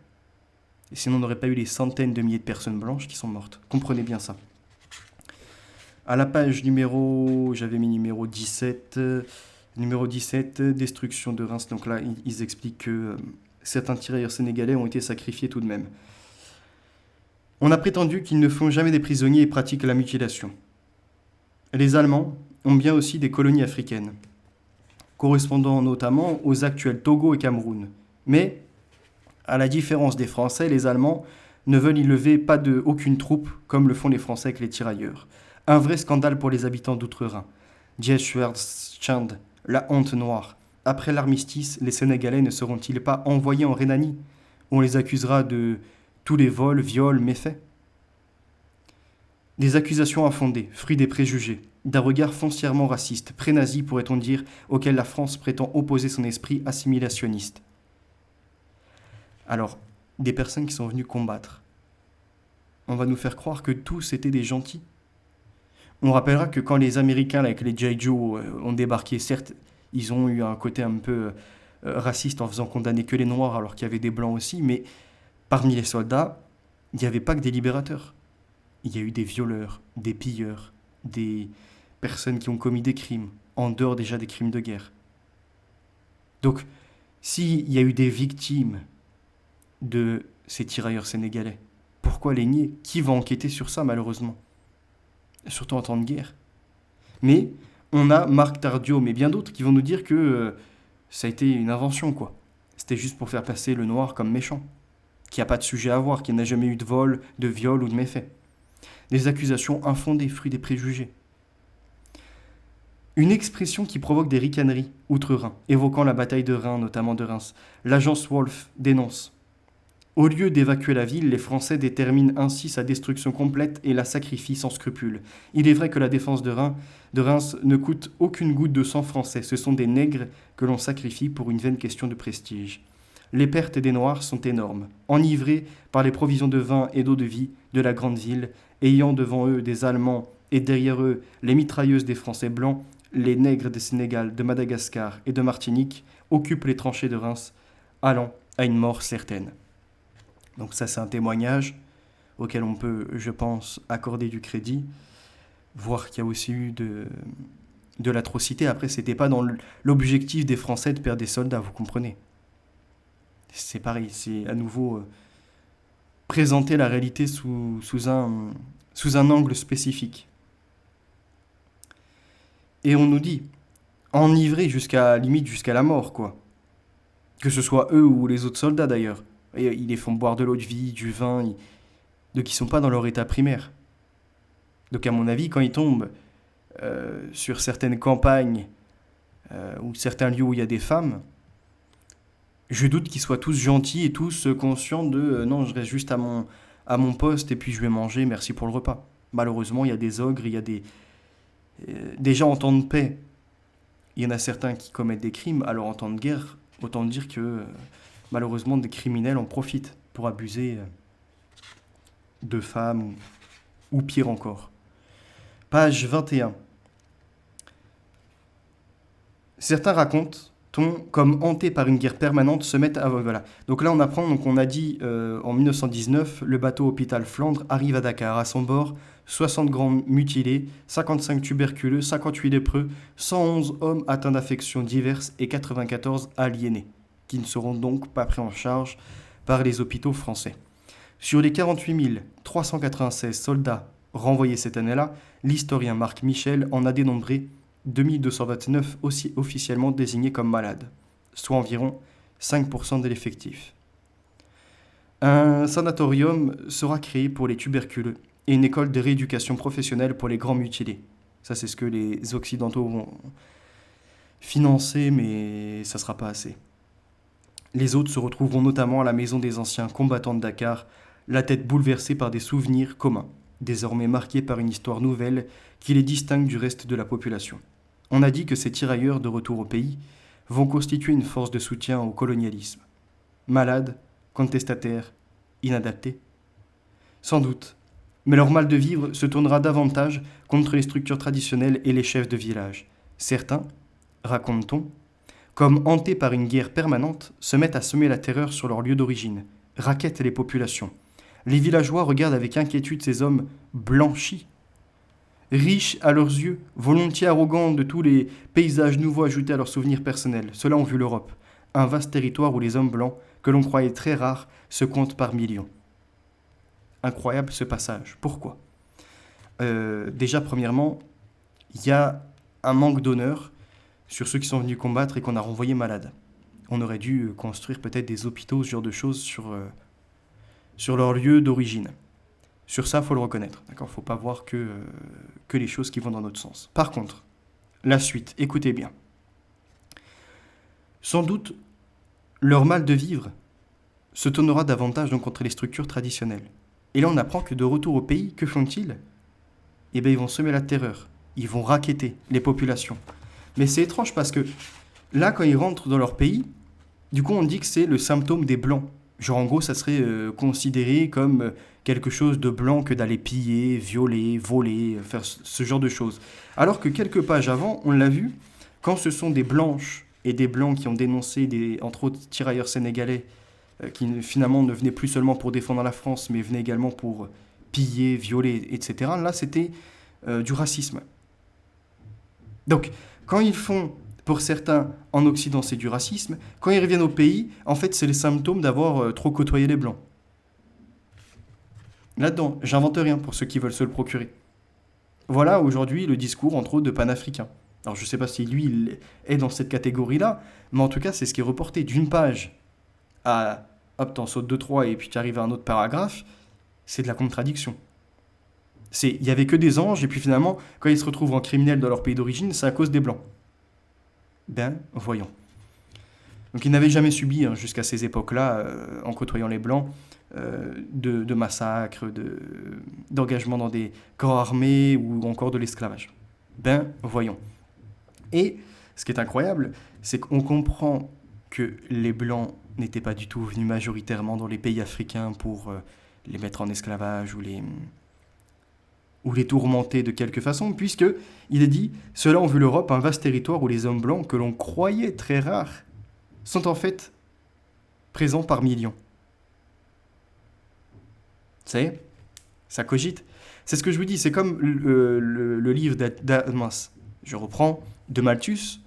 Et sinon, on n'aurait pas eu les centaines de milliers de personnes blanches qui sont mortes. Comprenez bien ça. À la page j'avais mis numéro 17, destruction de Reims. Donc là, ils expliquent que certains tirailleurs sénégalais ont été sacrifiés tout de même. On a prétendu qu'ils ne font jamais des prisonniers et pratiquent la mutilation. Les Allemands ont bien aussi des colonies africaines, correspondant notamment aux actuels Togo et Cameroun. Mais, à la différence des Français, les Allemands ne veulent y lever pas aucune troupe comme le font les Français avec les tirailleurs. Un vrai scandale pour les habitants d'Outre-Rhin. Die Schwarzschande, la honte noire. Après l'armistice, les Sénégalais ne seront-ils pas envoyés en Rhénanie? On les accusera de tous les vols, viols, méfaits. Des accusations infondées, fruits des préjugés, d'un regard foncièrement raciste, pré-nazi pourrait-on dire, auquel la France prétend opposer son esprit assimilationniste. Alors, des personnes qui sont venues combattre, On va nous faire croire que tous étaient des gentils. On rappellera que quand les Américains, là, avec les G.I. Joe, ont débarqué, certes, ils ont eu un côté un peu raciste en faisant condamner que les Noirs alors qu'il y avait des Blancs aussi, mais parmi les soldats, il n'y avait pas que des libérateurs. Il y a eu des violeurs, des pilleurs, des personnes qui ont commis des crimes, en dehors déjà des crimes de guerre. Donc, s'il y a eu des victimes de ces tirailleurs sénégalais, pourquoi les nier? Qui va enquêter sur ça, malheureusement? Surtout en temps de guerre. Mais on a Marc Tardieu, mais bien d'autres, qui vont nous dire que ça a été une invention, quoi. C'était juste pour faire passer le noir comme méchant, qui n'a pas de sujet à voir, qui n'a jamais eu de vol, de viol ou de méfait. Des accusations infondées, fruits des préjugés. Une expression qui provoque des ricaneries outre-Rhin, évoquant la bataille de Reims, notamment de Reims. L'agence Wolf dénonce. Au lieu d'évacuer la ville, les Français déterminent ainsi sa destruction complète et la sacrifient sans scrupule. Il est vrai que la défense de Reims ne coûte aucune goutte de sang français. Ce sont des nègres que l'on sacrifie pour une vaine question de prestige. Les pertes des Noirs sont énormes. Enivrés par les provisions de vin et d'eau de vie de la grande ville, ayant devant eux des Allemands et derrière eux les mitrailleuses des Français blancs, les nègres de Sénégal, de Madagascar et de Martinique occupent les tranchées de Reims, allant à une mort certaine. Donc ça, c'est un témoignage auquel on peut, je pense, accorder du crédit, voir qu'il y a aussi eu de l'atrocité. Après, c'était pas dans l'objectif des Français de perdre des soldats, vous comprenez. C'est pareil, c'est à nouveau présenter la réalité sous un angle spécifique. Et on nous dit, enivrés limite jusqu'à la mort, quoi. Que ce soit eux ou les autres soldats, d'ailleurs. Et ils les font boire de l'eau de vie, du vin, donc ils ne sont pas dans leur état primaire. Donc à mon avis, quand ils tombent sur certaines campagnes ou certains lieux où il y a des femmes, je doute qu'ils soient tous gentils et tous conscients de non, je reste juste à mon poste et puis je vais manger, merci pour le repas. Malheureusement, il y a des ogres, il y a des gens en temps de paix. Il y en a certains qui commettent des crimes, alors en temps de guerre, autant dire que malheureusement des criminels en profitent pour abuser de femmes ou pire encore. Page 21. Certains racontent comme hantés par une guerre permanente, se mettent à... Voilà. Donc là, on apprend, donc on a dit, en 1919, le bateau Hôpital Flandre arrive à Dakar. À son bord, 60 grands mutilés, 55 tuberculeux, 58 lépreux, 111 hommes atteints d'affections diverses et 94 aliénés, qui ne seront donc pas pris en charge par les hôpitaux français. Sur les 48 396 soldats renvoyés cette année-là, l'historien Marc Michel en a dénombré 2229 aussi officiellement désignés comme malades, soit environ 5% de l'effectif. Un sanatorium sera créé pour les tuberculeux et une école de rééducation professionnelle pour les grands mutilés. Ça, c'est ce que les Occidentaux vont financer, mais ça ne sera pas assez. Les autres se retrouveront notamment à la maison des anciens combattants de Dakar, la tête bouleversée par des souvenirs communs, désormais marqués par une histoire nouvelle qui les distingue du reste de la population. On a dit que ces tirailleurs de retour au pays vont constituer une force de soutien au colonialisme. Malades, contestataires, inadaptés. Sans doute, mais leur mal de vivre se tournera davantage contre les structures traditionnelles et les chefs de village. Certains, raconte-t-on, comme hantés par une guerre permanente, se mettent à semer la terreur sur leur lieu d'origine, raquettent les populations. Les villageois regardent avec inquiétude ces hommes blanchis, riches à leurs yeux, volontiers arrogants de tous les paysages nouveaux ajoutés à leurs souvenirs personnels. Ceux-là ont vu l'Europe, un vaste territoire où les hommes blancs, que l'on croyait très rares, se comptent par millions. Incroyable ce passage. Pourquoi ? Déjà, premièrement, il y a un manque d'honneur sur ceux qui sont venus combattre et qu'on a renvoyés malades. On aurait dû construire peut-être des hôpitaux, ce genre de choses, sur leur lieu d'origine. Sur ça, il faut le reconnaître. Il ne faut pas voir que les choses qui vont dans notre sens. Par contre, la suite, écoutez bien. Sans doute, leur mal de vivre se tournera davantage donc contre les structures traditionnelles. Et là, on apprend que de retour au pays, que font-ils ? Eh bien, ils vont semer la terreur. Ils vont racketter les populations. Mais c'est étrange parce que là, quand ils rentrent dans leur pays, du coup, on dit que c'est le symptôme des Blancs. Genre en gros, ça serait considéré comme quelque chose de blanc que d'aller piller, violer, voler, faire ce genre de choses. Alors que quelques pages avant, on l'a vu, quand ce sont des blanches et des blancs qui ont dénoncé entre autres tirailleurs sénégalais, qui finalement ne venaient plus seulement pour défendre la France, mais venaient également pour piller, violer, etc. Là, c'était du racisme. Donc, quand ils font, pour certains, en Occident, c'est du racisme, quand ils reviennent au pays, en fait, c'est les symptômes d'avoir trop côtoyé les Blancs. Là-dedans, j'invente rien pour ceux qui veulent se le procurer. Voilà aujourd'hui le discours, entre autres, de panafricain. Alors, je ne sais pas si lui, il est dans cette catégorie-là, mais en tout cas, c'est ce qui est reporté d'une page à... Hop, t'en sautes 2-3 et puis tu arrives à un autre paragraphe, c'est de la contradiction. Il n'y avait que des anges, et puis finalement, quand ils se retrouvent en criminels dans leur pays d'origine, c'est à cause des Blancs. Ben, voyons. Donc ils n'avaient jamais subi, hein, jusqu'à ces époques-là, en côtoyant les Blancs, de massacres, d'engagement dans des corps armés ou encore de l'esclavage. Ben, voyons. Et ce qui est incroyable, c'est qu'on comprend que les Blancs n'étaient pas du tout venus majoritairement dans les pays africains pour les mettre en esclavage ou les tourmenter de quelque façon, puisque il est dit, ceux-là ont vu l'Europe, un vaste territoire où les hommes blancs, que l'on croyait très rares, sont en fait présents par millions. Vous savez, ça cogite. C'est ce que je vous dis, c'est comme le livre d'Adamas, je reprends, de Malthus,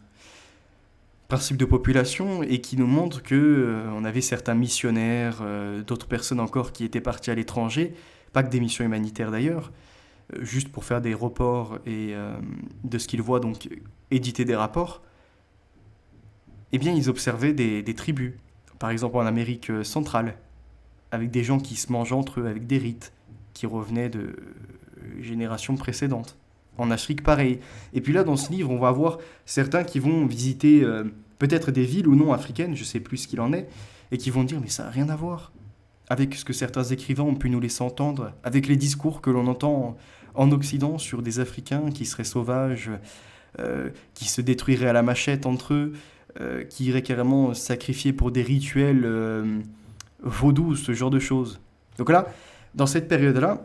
Principe de population, et qui nous montre que on avait certains missionnaires, d'autres personnes encore qui étaient partis à l'étranger, pas que des missions humanitaires d'ailleurs, juste pour faire des reports et de ce qu'ils voient, donc éditer des rapports, eh bien ils observaient des tribus, par exemple en Amérique centrale, avec des gens qui se mangent entre eux, avec des rites qui revenaient de générations précédentes. En Afrique, pareil. Et puis là, dans ce livre, on va voir certains qui vont visiter peut-être des villes ou non africaines, je ne sais plus ce qu'il en est, et qui vont dire, mais ça n'a rien à voir avec ce que certains écrivains ont pu nous laisser entendre, avec les discours que l'on entend en Occident sur des Africains qui seraient sauvages, qui se détruiraient à la machette entre eux, qui iraient carrément sacrifier pour des rituels vaudous, ce genre de choses. Donc là, dans cette période-là,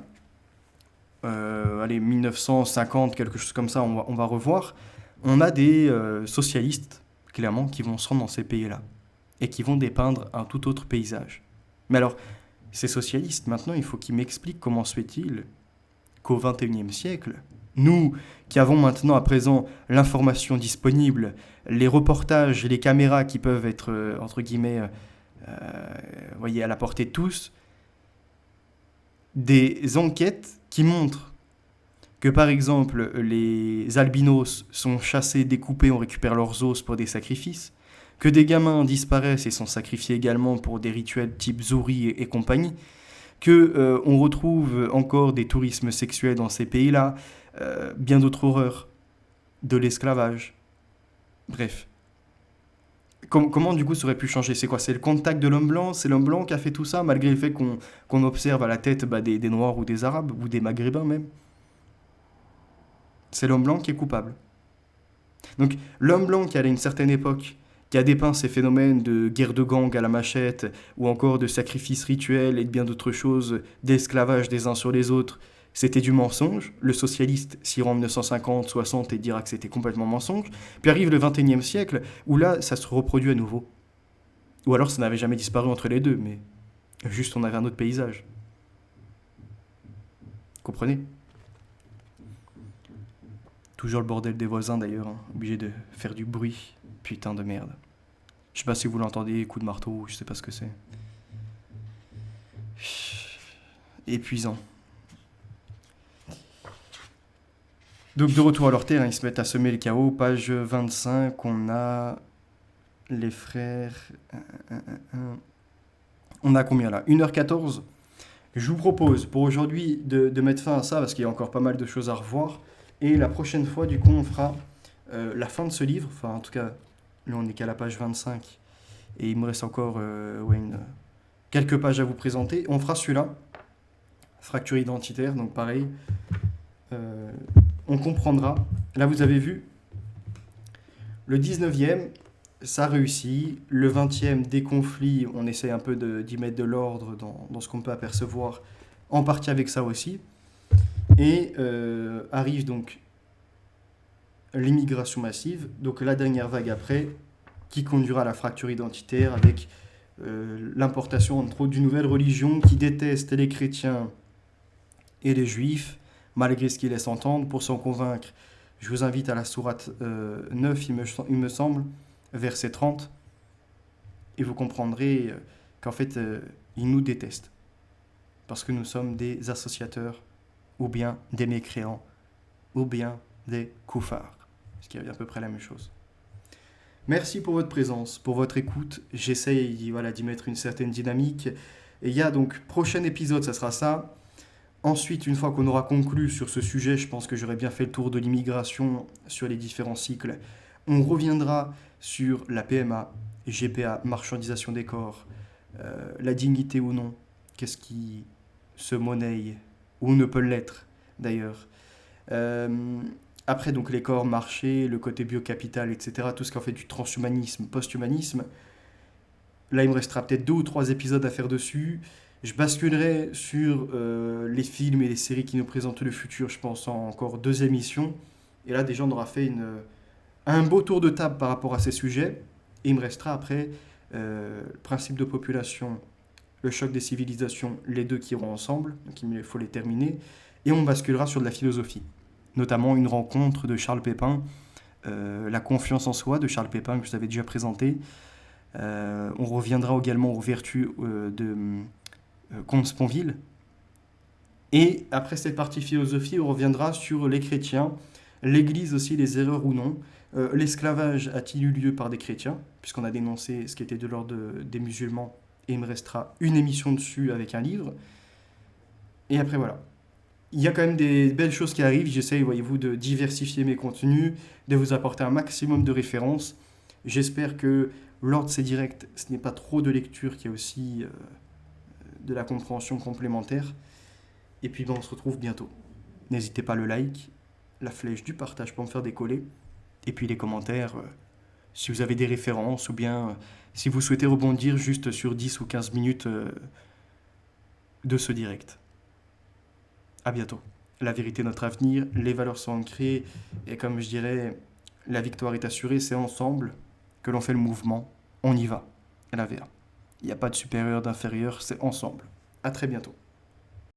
allez, 1950, quelque chose comme ça, on va revoir, on a des socialistes, clairement, qui vont se rendre dans ces pays-là, et qui vont dépeindre un tout autre paysage. Mais alors, ces socialistes, maintenant, il faut qu'ils m'expliquent comment se fait-il qu'au XXIe siècle, nous, qui avons maintenant à présent l'information disponible, les reportages, les caméras qui peuvent être, entre guillemets, voyez, à la portée de tous, des enquêtes qui montrent que, par exemple, les albinos sont chassés, découpés, on récupère leurs os pour des sacrifices, que des gamins disparaissent et sont sacrifiés également pour des rituels type zouri et compagnie, que on retrouve encore des tourismes sexuels dans ces pays-là, bien d'autres horreurs, de l'esclavage. Bref. Comment du coup ça aurait pu changer? C'est quoi? C'est le contact de l'homme blanc? C'est l'homme blanc qui a fait tout ça, malgré le fait qu'on observe à la tête des Noirs ou des Arabes, ou des Maghrébins même? C'est l'homme blanc qui est coupable. Donc l'homme blanc qui à une certaine époque, qui a dépeint ces phénomènes de guerre de gang à la machette, ou encore de sacrifices rituels et de bien d'autres choses, d'esclavage des uns sur les autres, c'était du mensonge. Le socialiste s'y rend en 1950, 60 et dira que c'était complètement mensonge. Puis arrive le XXIe siècle, où là, ça se reproduit à nouveau. Ou alors ça n'avait jamais disparu entre les deux, mais juste on avait un autre paysage. Comprenez? Toujours le bordel des voisins d'ailleurs, hein, obligé de faire du bruit. Putain de merde. Je sais pas si vous l'entendez, coup de marteau, je sais pas ce que c'est. Épuisant. Donc de retour à leur terre, ils se mettent à semer le chaos. Page 25, on a les frères... On a combien là? 1h14. Je vous propose pour aujourd'hui de mettre fin à ça, parce qu'il y a encore pas mal de choses à revoir. Et la prochaine fois, du coup, on fera la fin de ce livre. Enfin, en tout cas, là, on n'est qu'à la page 25. Et il me reste encore quelques pages à vous présenter. On fera celui-là. Fracture identitaire, donc pareil. On comprendra. Là, vous avez vu, le 19e, ça réussit. Le 20e, des conflits, on essaie un peu d'y mettre de l'ordre dans ce qu'on peut apercevoir, en partie avec ça aussi. Et arrive donc l'immigration massive, donc la dernière vague après, qui conduira à la fracture identitaire avec l'importation entre autres d'une nouvelle religion qui déteste les chrétiens et les juifs, malgré ce qu'ils laissent entendre. Pour s'en convaincre, je vous invite à la sourate 9, il me semble, verset 30, et vous comprendrez qu'en fait, ils nous détestent, parce que nous sommes des associateurs, ou bien des mécréants, ou bien des koufars, ce qui est à peu près la même chose. Merci pour votre présence, pour votre écoute. J'essaye d'y mettre une certaine dynamique. Et il y a donc, prochain épisode, ça sera ça. Ensuite, une fois qu'on aura conclu sur ce sujet, je pense que j'aurai bien fait le tour de l'immigration sur les différents cycles. On reviendra sur la PMA, GPA, marchandisation des corps, la dignité ou non, qu'est-ce qui se monnaie ou ne peut l'être d'ailleurs. Après, donc les corps marchés, le côté biocapital, etc., tout ce qui en fait du transhumanisme, post-humanisme. Là, il me restera peut-être 2 ou 3 épisodes à faire dessus. Je basculerai sur les films et les séries qui nous présentent le futur, je pense, en encore 2 émissions. Et là, déjà, on aura fait un beau tour de table par rapport à ces sujets. Et il me restera après le principe de population, le choc des civilisations, les deux qui iront ensemble, donc il faut les terminer. Et on basculera sur de la philosophie, notamment une rencontre de Charles Pépin, la confiance en soi de Charles Pépin que je vous avais déjà présenté. On reviendra également aux vertus de Comte Sponville. Et après cette partie philosophie, on reviendra sur les chrétiens, l'Église aussi, les erreurs ou non. L'esclavage a-t-il eu lieu par des chrétiens, puisqu'on a dénoncé ce qui était de l'ordre des musulmans, et il me restera une émission dessus avec un livre. Et après voilà. Il y a quand même des belles choses qui arrivent. J'essaye, voyez-vous, de diversifier mes contenus, de vous apporter un maximum de références. J'espère que lors de ces directs, ce n'est pas trop de lecture, qu'il y a aussi de la compréhension complémentaire. Et puis on se retrouve bientôt. N'hésitez pas le like, la flèche du partage pour me faire décoller. Et puis les commentaires, si vous avez des références ou bien si vous souhaitez rebondir juste sur 10 ou 15 minutes de ce direct. À bientôt. La vérité est notre avenir, les valeurs sont ancrées, et comme je dirais, la victoire est assurée, c'est ensemble que l'on fait le mouvement, on y va, la VA. Il n'y a pas de supérieur, d'inférieur, c'est ensemble. À très bientôt.